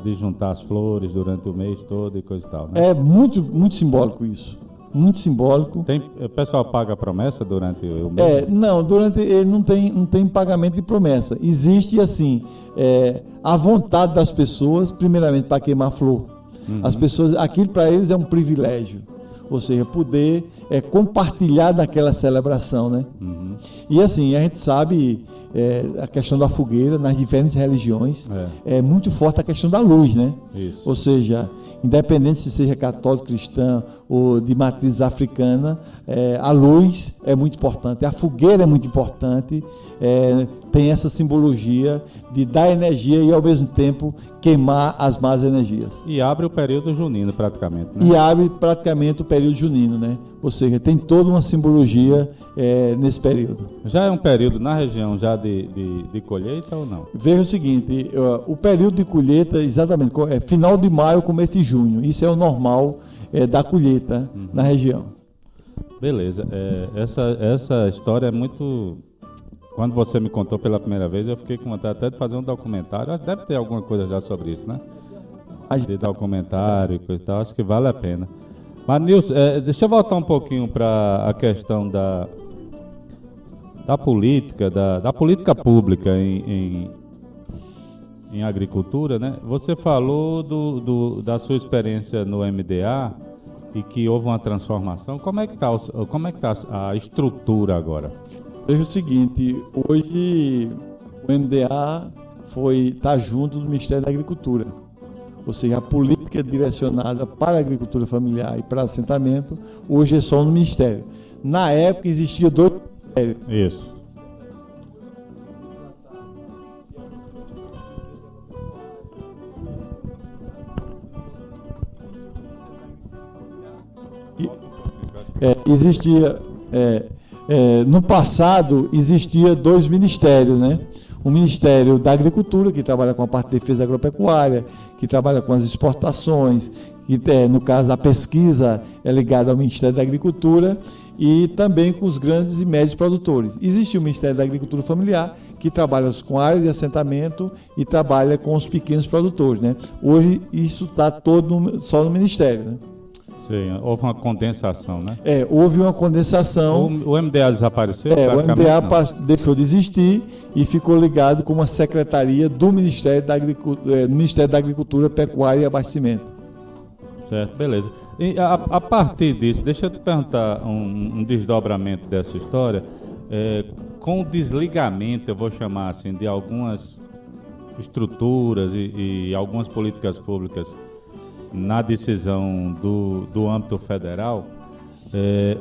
de juntar as flores durante o mês todo e coisa e tal, né? É muito, muito simbólico isso. Muito simbólico. O pessoal paga promessa durante o mês? Não, não tem pagamento de promessa. Existe, assim, a vontade das pessoas, primeiramente, para queimar flor. As pessoas, aquilo para eles é um privilégio, ou seja, poder compartilhar daquela celebração, né? E assim, a gente sabe a questão da fogueira nas diferentes religiões, é muito forte a questão da luz, né? Isso. Ou seja, independente se seja católico, cristã ou de matriz africana, a luz é muito importante, a fogueira é muito importante, tem essa simbologia de dar energia e ao mesmo tempo queimar as más energias. E abre o período junino praticamente, né? E abre praticamente o período junino, né? Ou seja, tem toda uma simbologia nesse período. Já é um período na região já de colheita ou não? Veja o seguinte, o período de colheita exatamente é final de maio, começo de junho. Isso é o normal da colheita na região. Beleza. Essa história é muito... Quando você me contou pela primeira vez, eu fiquei com vontade até de fazer um documentário. Acho que deve ter alguma coisa já sobre isso, né? De documentário e coisa e tal. Acho que vale a pena. Mas, Nilson, deixa eu voltar um pouquinho para a questão da política, da política pública em em agricultura, né? Você falou da sua experiência no MDA e que houve uma transformação. Como é que tá a estrutura agora? Veja o seguinte, hoje o MDA está junto do Ministério da Agricultura. Ou seja, a política direcionada para a agricultura familiar e para assentamento, hoje é só no Ministério. Na época existia 2 ministérios. Isso. No passado existia 2 ministérios, né? O Ministério da Agricultura, que trabalha com a parte de defesa agropecuária, que trabalha com as exportações, que no caso da pesquisa é ligada ao Ministério da Agricultura, e também com os grandes e médios produtores. Existe o Ministério da Agricultura Familiar, que trabalha com áreas de assentamento e trabalha com os pequenos produtores, né? Hoje isso está todo só no Ministério, né? Sim, houve uma condensação, né? Houve uma condensação. O MDA desapareceu? O MDA deixou de existir e ficou ligado com uma secretaria do Ministério da Agricultura, Pecuária e Abastecimento. Certo, beleza. E a partir disso, deixa eu te perguntar um desdobramento dessa história. Com o desligamento, eu vou chamar assim, de algumas estruturas e algumas políticas públicas na decisão do âmbito federal,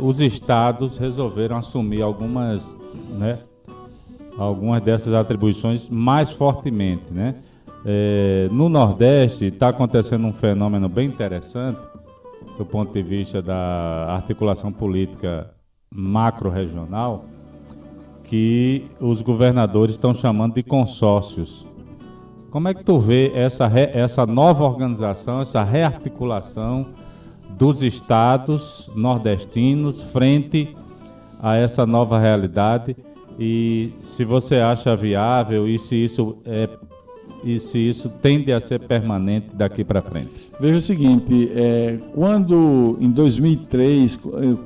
os estados resolveram assumir algumas dessas atribuições mais fortemente, né? No Nordeste está acontecendo um fenômeno bem interessante do ponto de vista da articulação política macro-regional, que os governadores estão chamando de consórcios. Como é que tu vê essa nova organização, essa rearticulação dos estados nordestinos frente a essa nova realidade? E se você acha viável e se isso tende a ser permanente daqui para frente? Veja o seguinte, em 2003,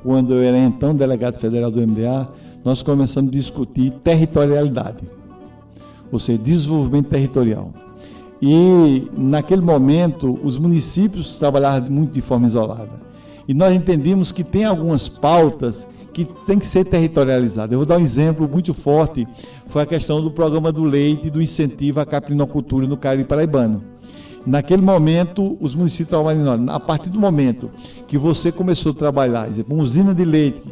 quando eu era então delegado federal do MDA, nós começamos a discutir territorialidade, ou seja, desenvolvimento territorial. E naquele momento os municípios trabalhavam muito de forma isolada. E nós entendimos que tem algumas pautas que tem que ser territorializadas. Eu vou dar um exemplo muito forte, foi a questão do programa do leite e do incentivo à caprinocultura no Cariri Paraibano. Naquele momento, os municípios trabalham, a partir do momento que você começou a trabalhar, por exemplo, uma usina de leite,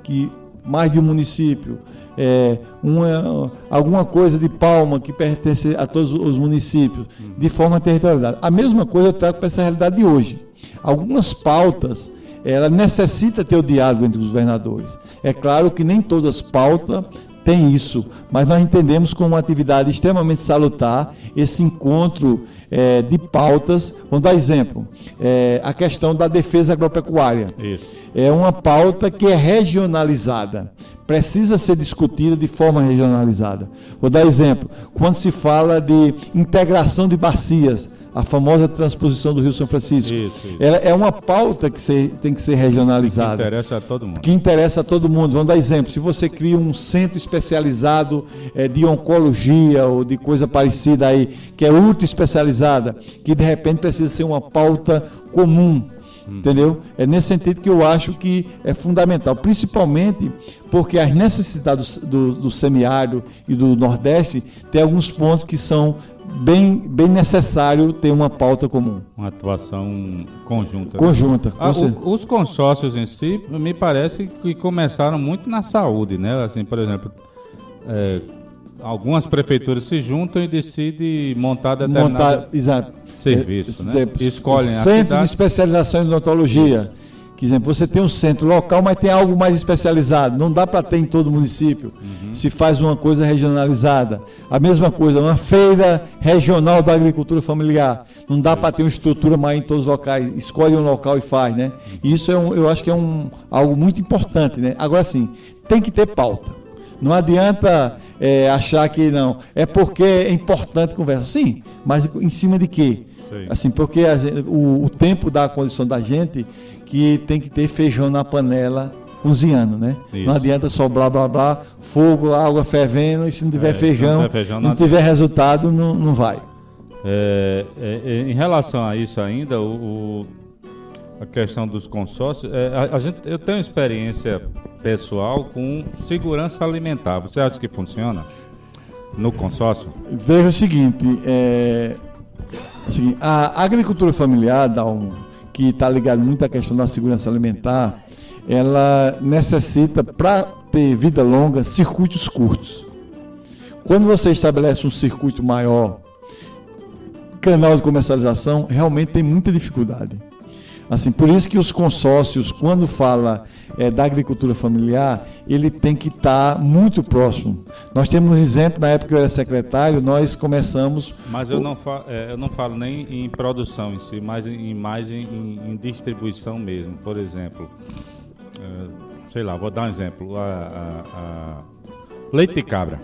que mais de um município, alguma coisa de palma que pertence a todos os municípios, de forma territorializada. A mesma coisa eu trago para essa realidade de hoje. Algumas pautas, ela necessita ter o diálogo entre os governadores. É claro que nem todas as pautas têm isso, mas nós entendemos como uma atividade extremamente salutar esse encontro de pautas. Vamos dar exemplo, a questão da defesa agropecuária. Isso. É uma pauta que é regionalizada, precisa ser discutida de forma regionalizada. Vou dar exemplo, quando se fala de integração de bacias, a famosa transposição do Rio São Francisco. Isso. Ela é uma pauta que tem que ser regionalizada. Que interessa a todo mundo. Que interessa a todo mundo. Vamos dar exemplo. Se você cria um centro especializado de oncologia ou de coisa parecida aí, que é ultra especializada, que de repente precisa ser uma pauta comum. Entendeu? É nesse sentido que eu acho que é fundamental, principalmente porque as necessidades do semiárido e do Nordeste tem alguns pontos que são bem necessário ter uma pauta comum. Uma atuação conjunta. Conjunta. Os consórcios em si, me parece que começaram muito na saúde, né? Assim, por exemplo, algumas prefeituras se juntam e decidem montar determinado serviço, né? Escolhem a centro de especialização em odontologia. Por exemplo, você tem um centro local, mas tem algo mais especializado. Não dá para ter em todo o município. Se faz uma coisa regionalizada. A mesma coisa, uma feira regional da agricultura familiar. Não dá para ter uma estrutura mais em todos os locais. Escolhe um local e faz, né? E isso eu acho que é algo muito importante, né? Agora sim, tem que ter pauta. Não adianta achar que não. É porque é importante conversa. Sim, mas em cima de quê? Sim. Assim, porque o tempo dá a condição da gente que tem que ter feijão na panela cozinhando, né? Isso. Não adianta só blá blá blá, fogo, água fervendo, e se não tiver feijão, não tiver resultado, não vai. Em relação a isso ainda, a questão dos consórcios, eu tenho experiência pessoal com segurança alimentar. Você acha que funciona no consórcio? Veja o seguinte, a agricultura familiar, que está ligada muito à questão da segurança alimentar, ela necessita, para ter vida longa, circuitos curtos. Quando você estabelece um circuito maior, canal de comercialização, realmente tem muita dificuldade. Assim, por isso que os consórcios, quando fala da agricultura familiar, ele tem que estar muito próximo. Nós temos um exemplo, na época que eu era secretário, nós começamos... Mas eu não falo nem em produção em si, mas mais em distribuição mesmo. Por exemplo, sei lá, vou dar um exemplo, leite de cabra.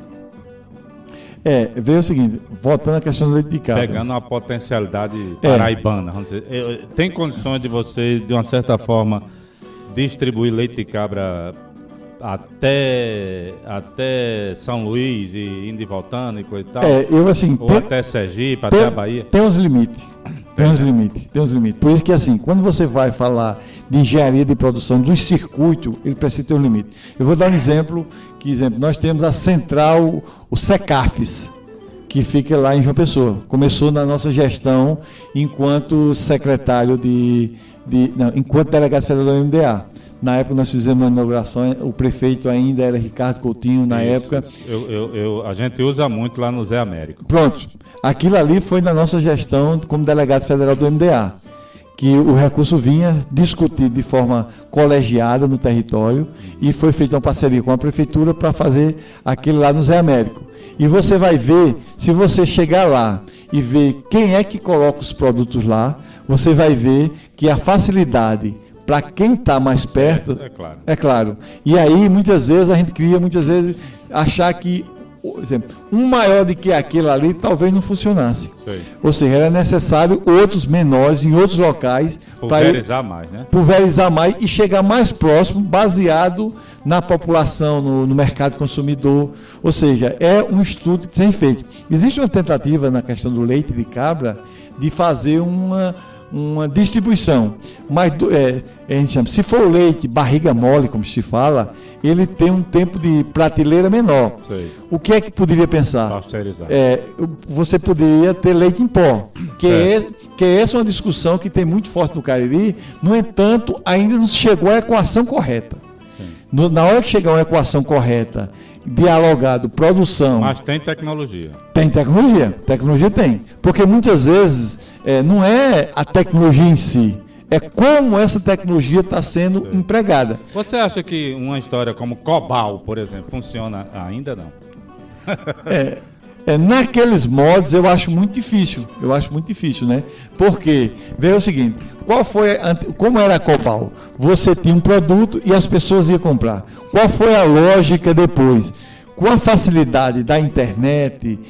Veio o seguinte, voltando à questão do leite de cabra. Pegando uma potencialidade paraibana, vamos dizer, tem condições de você, de uma certa forma, distribuir leite de cabra até São Luís e indo e voltando e coisa e tal? Ou até Sergipe, até a Bahia? Tem uns limites. Tem uns limites. Por isso que, assim, quando você vai falar de engenharia de produção dos circuitos, ele precisa ter um limite. Eu vou dar um exemplo, nós temos a central, o SECAFES, que fica lá em João Pessoa. Começou na nossa gestão enquanto secretário enquanto delegado federal do MDA. Na época nós fizemos uma inauguração, o prefeito ainda era Ricardo Coutinho, na época. A gente usa muito lá no Zé Américo. Pronto. Aquilo ali foi na nossa gestão como delegado federal do MDA, que o recurso vinha discutido de forma colegiada no território e foi feita uma parceria com a prefeitura para fazer aquilo lá no Zé Américo. E você vai ver, se você chegar lá e ver quem é que coloca os produtos lá, você vai ver que a facilidade para quem está mais perto, é claro. E aí, muitas vezes, a gente cria, achar que, por exemplo, um maior do que aquele ali talvez não funcionasse. Sei. Ou seja, era necessário outros menores em outros locais. Pulverizar mais, né? Pulverizar mais e chegar mais próximo, baseado na população, no mercado consumidor. Ou seja, é um estudo que tem feito. Existe uma tentativa na questão do leite de cabra de fazer uma distribuição, mas a gente chama, se for o leite barriga mole, como se fala, ele tem um tempo de prateleira menor. Sei. O que é que poderia pensar? Pasteurizar. Você poderia ter leite em pó, que essa é uma discussão que tem muito forte no Cariri. No entanto, ainda não chegou à equação correta. Na hora que chegar uma equação correta, dialogado, produção... Mas tem tecnologia. Tem tecnologia tem. Porque muitas vezes não é a tecnologia em si, é como essa tecnologia está sendo empregada. Você acha que uma história como Cobal, por exemplo, funciona ainda não? Naqueles modos eu acho muito difícil, né? Porque, veja o seguinte, como era a Cobal? Você tinha um produto e as pessoas iam comprar. Qual foi a lógica depois? Com a facilidade da internet,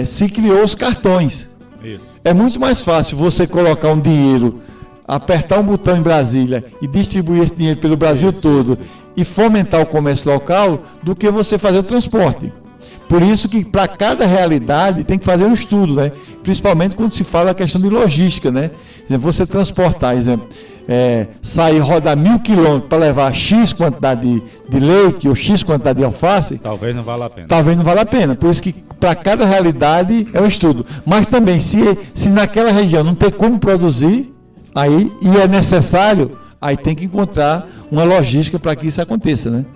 se criou os cartões. Isso. É muito mais fácil você colocar um dinheiro, apertar um botão em Brasília e distribuir esse dinheiro pelo Brasil todo e fomentar o comércio local do que você fazer o transporte. Por isso que para cada realidade tem que fazer um estudo, né? Principalmente quando se fala a questão de logística, né? Você transportar, sair rodar 1.000 quilômetros para levar X quantidade de leite ou X quantidade de alface, talvez não valha a pena. Por isso que para cada realidade é um estudo. Mas também, se naquela região não tem como produzir, aí, e é necessário, aí tem que encontrar uma logística para que isso aconteça, né?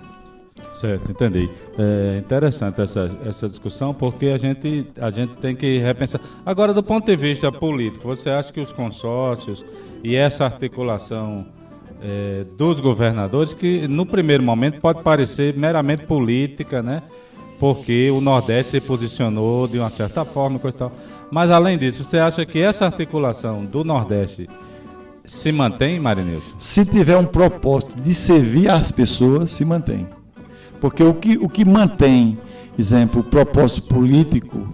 Certo, entendi. É interessante essa discussão, porque a gente tem que repensar. Agora, do ponto de vista político, você acha que os consórcios e essa articulação dos governadores, que no primeiro momento pode parecer meramente política, né? Porque o Nordeste se posicionou de uma certa forma, coisa e tal. Mas, além disso, você acha que essa articulação do Nordeste se mantém, Marinilson? Se tiver um propósito de servir as pessoas, se mantém. Porque o que mantém, exemplo, o propósito político,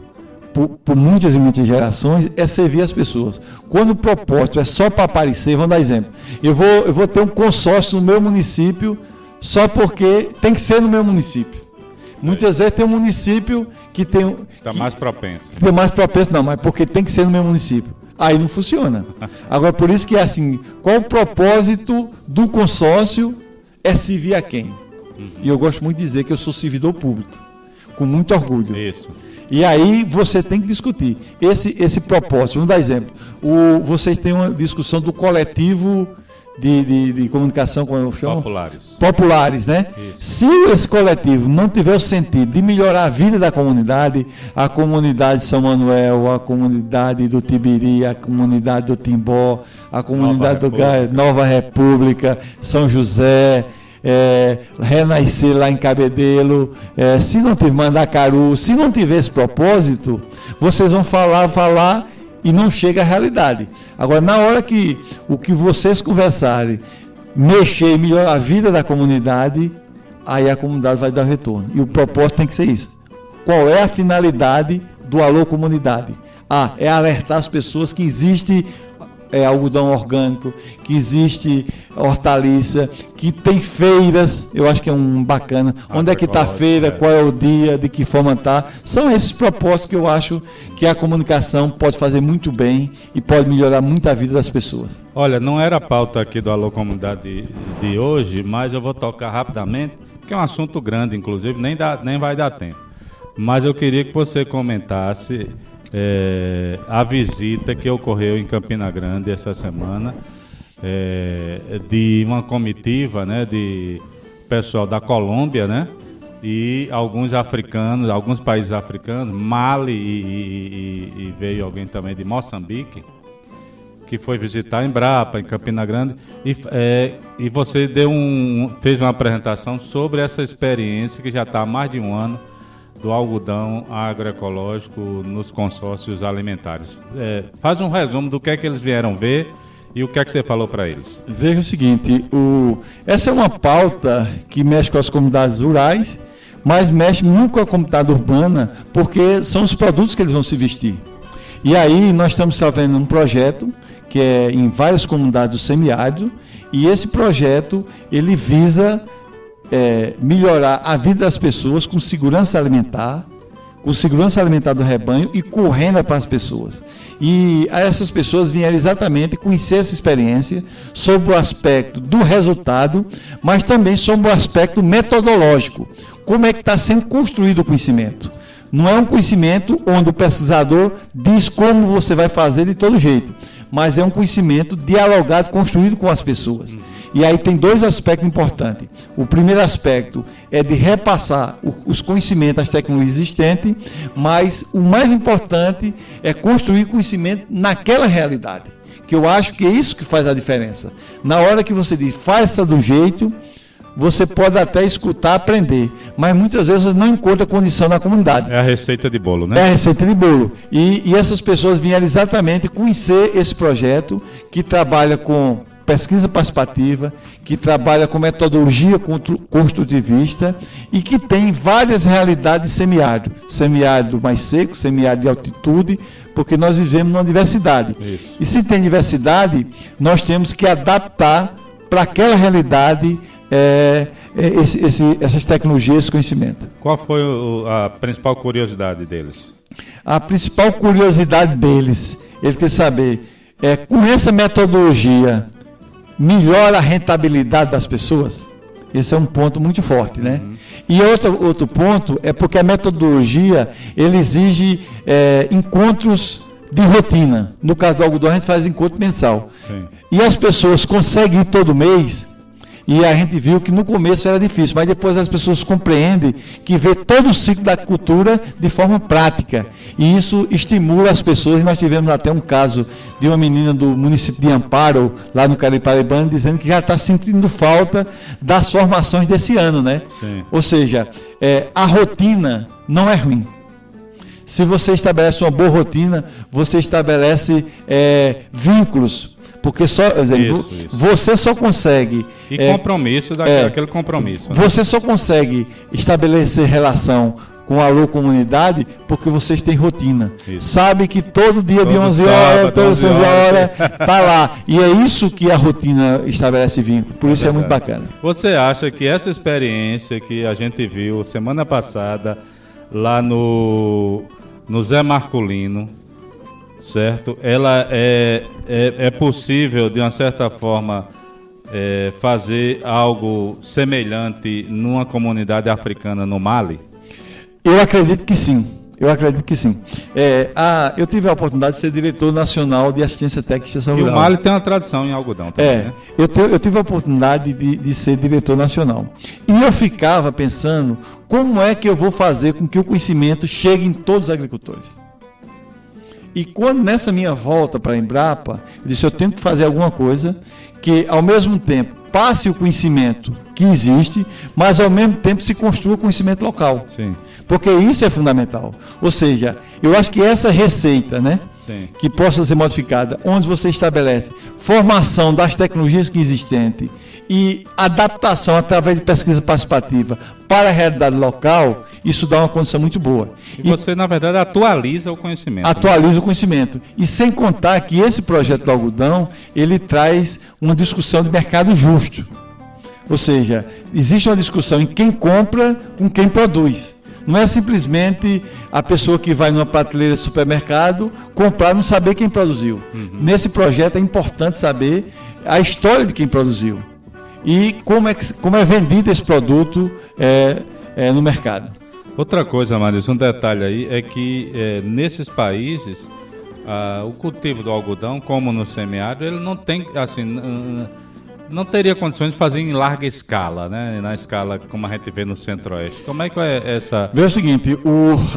por muitas e muitas gerações, é servir as pessoas. Quando o propósito é só para aparecer, vamos dar exemplo. Eu vou ter um consórcio no meu município só porque tem que ser no meu município. Muitas vezes tem um município que tem... Está mais propenso. Fica mais propenso, não, mas porque tem que ser no meu município. Aí não funciona. Agora, por isso que é assim, qual o propósito do consórcio é servir a quem? E eu gosto muito de dizer que eu sou servidor público, com muito orgulho. Isso. E aí você tem que discutir esse propósito. Vamos dar exemplo. Vocês têm uma discussão do coletivo de comunicação, como eu chamo? Populares, né? Isso. Se esse coletivo não tiver o sentido de melhorar a vida da comunidade, a comunidade de São Manuel, a comunidade do Tibiri, a comunidade do Timbó, a comunidade Nova República, São José, renascer lá em Cabedelo, se não tiver Mandacaru, se não tiver esse propósito, vocês vão falar e não chega à realidade. Agora, na hora que o que vocês conversarem mexer e melhorar a vida da comunidade, aí a comunidade vai dar retorno. E o propósito tem que ser isso. Qual é a finalidade do Alô Comunidade? É alertar as pessoas que existe algodão orgânico, que existe hortaliça, que tem feiras, eu acho que é um bacana. Onde é que está a feira, qual é o dia, de que forma está. São esses propósitos que eu acho que a comunicação pode fazer muito bem e pode melhorar muito a vida das pessoas. Olha, não era a pauta aqui do Alô Comunidade de hoje, mas eu vou tocar rapidamente, porque é um assunto grande, inclusive, nem vai dar tempo. Mas eu queria que você comentasse a visita que ocorreu em Campina Grande essa semana, de uma comitiva, né, de pessoal da Colômbia, né, e alguns países africanos, Mali e veio alguém também de Moçambique, que foi visitar a Embrapa em Campina Grande, e você fez uma apresentação sobre essa experiência que já está há mais de um ano do algodão agroecológico nos consórcios alimentares. Faz um resumo do que é que eles vieram ver e o que é que você falou para eles. Veja o seguinte, essa é uma pauta que mexe com as comunidades rurais, mas mexe muito com a comunidade urbana, porque são os produtos que eles vão se vestir. E aí nós estamos fazendo um projeto que é em várias comunidades do semiárido, e esse projeto ele visa melhorar a vida das pessoas com segurança alimentar do rebanho e com renda para as pessoas. E essas pessoas vieram exatamente conhecer essa experiência sobre o aspecto do resultado, mas também sobre o aspecto metodológico. Como é que está sendo construído o conhecimento? Não é um conhecimento onde o pesquisador diz como você vai fazer de todo jeito, mas é um conhecimento dialogado, construído com as pessoas. E aí tem dois aspectos importantes. O primeiro aspecto é de repassar os conhecimentos, as tecnologias existentes, mas o mais importante é construir conhecimento naquela realidade, que eu acho que é isso que faz a diferença. Na hora que você diz, faça do jeito, você pode até escutar, aprender, mas muitas vezes não encontra condição na comunidade. É a receita de bolo, né? É a receita de bolo. E essas pessoas vieram exatamente conhecer esse projeto que trabalha com pesquisa participativa, que trabalha com metodologia construtivista e que tem várias realidades de semiárido. Semiárido mais seco, semiárido de altitude, porque nós vivemos numa diversidade. Isso. E se tem diversidade, nós temos que adaptar para aquela realidade essas tecnologias, esse conhecimento. Qual foi a principal curiosidade deles? A principal curiosidade deles, eles querem saber, com essa metodologia, melhora a rentabilidade das pessoas? Esse é um ponto muito forte, né? Uhum. E outro ponto é porque a metodologia, ele exige encontros de rotina. No caso do algodão, a gente faz encontro mensal. Sim. E as pessoas conseguem ir todo mês, e a gente viu que no começo era difícil, mas depois as pessoas compreendem que vê todo o ciclo da cultura de forma prática. E isso estimula as pessoas. E nós tivemos até um caso de uma menina do município de Amparo, lá no Caribe Paraibano, dizendo que já está sentindo falta das formações desse ano, né? Sim. Ou seja, a rotina não é ruim. Se você estabelece uma boa rotina, você estabelece vínculos. Porque você só consegue... E compromisso, daquele compromisso. Né? Você só consegue estabelecer relação com a Alô Comunidade porque vocês têm rotina. Isso. Sabe que todo dia de 11 horas, todas 11 horas, está lá. E é isso que a rotina estabelece vínculo. Por isso é muito bacana. Você acha que essa experiência que a gente viu semana passada lá no Zé Marculino, certo? Ela é possível, de uma certa forma, fazer algo semelhante numa comunidade africana no Mali? Eu acredito que sim. Eu tive a oportunidade de ser diretor nacional de assistência técnica e extensão rural. E o Mali tem uma tradição em algodão também, né? Eu tive a oportunidade de ser diretor nacional. E eu ficava pensando, como é que eu vou fazer com que o conhecimento chegue em todos os agricultores? E quando nessa minha volta para a Embrapa, eu disse, eu tenho que fazer alguma coisa que, ao mesmo tempo, passe o conhecimento que existe, mas ao mesmo tempo se construa conhecimento local. Sim. Porque isso é fundamental. Ou seja, eu acho que essa receita, né, que possa ser modificada, onde você estabelece formação das tecnologias que existem e adaptação através de pesquisa participativa para a realidade local, isso dá uma condição muito boa. E você, na verdade, atualiza o conhecimento. Atualiza o conhecimento. E sem contar que esse projeto do algodão, ele traz uma discussão de mercado justo. Ou seja, existe uma discussão em quem compra com quem produz. Não é simplesmente a pessoa que vai numa prateleira de supermercado comprar e não saber quem produziu. Nesse projeto é importante saber a história de quem produziu e como é vendido esse produto no mercado. Outra coisa, Marisa, um detalhe aí é que nesses países o cultivo do algodão, como no semiárido, ele não tem, assim, não teria condições de fazer em larga escala, né? Na escala como a gente vê no Centro-Oeste. Como é que é essa... Vê o seguinte,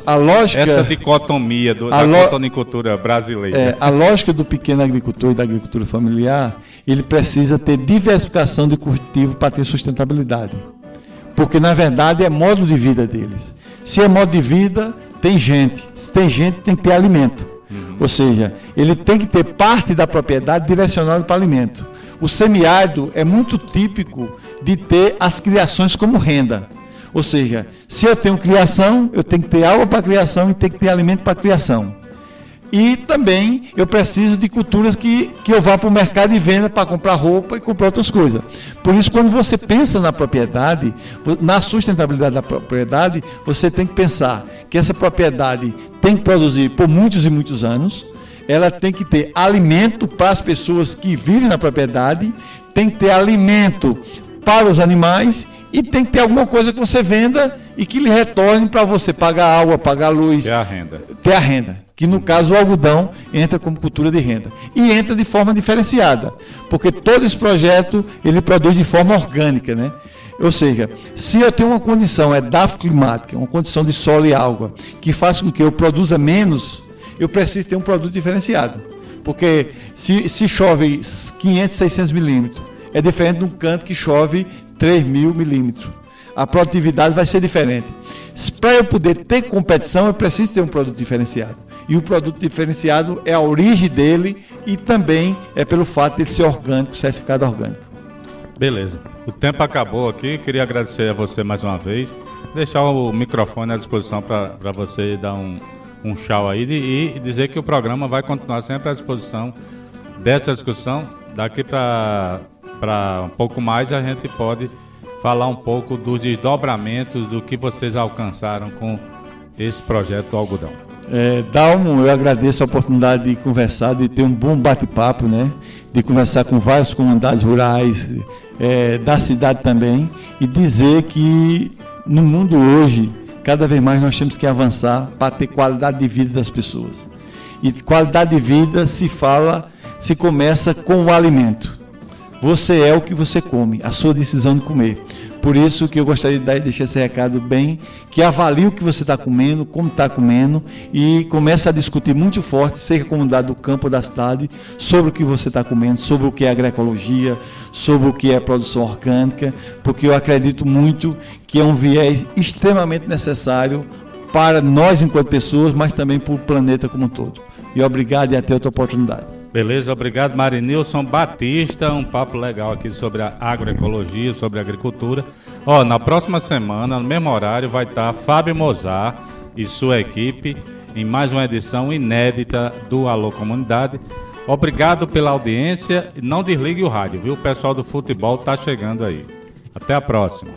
a lógica... Essa dicotomia da cotonicultura brasileira. A lógica do pequeno agricultor e da agricultura familiar, ele precisa ter diversificação de cultivo para ter sustentabilidade. Porque, na verdade, é modo de vida deles. Se é modo de vida, tem gente. Se tem gente, tem que ter alimento. Ou seja, ele tem que ter parte da propriedade direcionada para alimento. O semiárido é muito típico de ter as criações como renda. Ou seja, se eu tenho criação, eu tenho que ter água para criação e tenho que ter alimento para criação. E também eu preciso de culturas que eu vá para o mercado e venda para comprar roupa e comprar outras coisas. Por isso, quando você pensa na propriedade, na sustentabilidade da propriedade, você tem que pensar que essa propriedade tem que produzir por muitos e muitos anos. Ela tem que ter alimento para as pessoas que vivem na propriedade, tem que ter alimento para os animais e tem que ter alguma coisa que você venda e que lhe retorne para você pagar água, pagar luz. Ter a renda. Que no caso o algodão entra como cultura de renda. E entra de forma diferenciada, porque todo esse projeto ele produz de forma orgânica, né? Ou seja, se eu tenho uma condição edafoclimática, uma condição de solo e água, que faz com que eu produza menos, eu preciso ter um produto diferenciado. Porque se chove 500, 600 milímetros, é diferente de um canto que chove 3.000 milímetros. A produtividade vai ser diferente. Para eu poder ter competição, eu preciso ter um produto diferenciado. E o produto diferenciado é a origem dele e também é pelo fato de ele ser orgânico, certificado orgânico. Beleza. O tempo acabou aqui. Queria agradecer a você mais uma vez. Deixar o microfone à disposição para você dar um tchau aí e dizer que o programa vai continuar sempre à disposição dessa discussão. Daqui para um pouco mais a gente pode falar um pouco dos desdobramentos do que vocês alcançaram com esse projeto do algodão. Dalmo, eu agradeço a oportunidade de conversar, de ter um bom bate-papo, né? De conversar com várias comunidades rurais da cidade também e dizer que no mundo hoje cada vez mais nós temos que avançar para ter qualidade de vida das pessoas. E qualidade de vida se começa com o alimento. Você é o que você come, a sua decisão de comer. Por isso que eu gostaria de deixar esse recado bem, que avalie o que você está comendo, como está comendo, e comece a discutir muito forte, seja a comunidade do campo ou da cidade, sobre o que você está comendo, sobre o que é agroecologia, sobre o que é produção orgânica, porque eu acredito muito que é um viés extremamente necessário para nós enquanto pessoas, mas também para o planeta como um todo. E obrigado e até outra oportunidade. Beleza, obrigado Marinilson Batista, um papo legal aqui sobre a agroecologia, sobre a agricultura. Na próxima semana, no mesmo horário, vai estar Fábio Mozart e sua equipe em mais uma edição inédita do Alô Comunidade. Obrigado pela audiência e não desligue o rádio, viu? O pessoal do futebol está chegando aí. Até a próxima.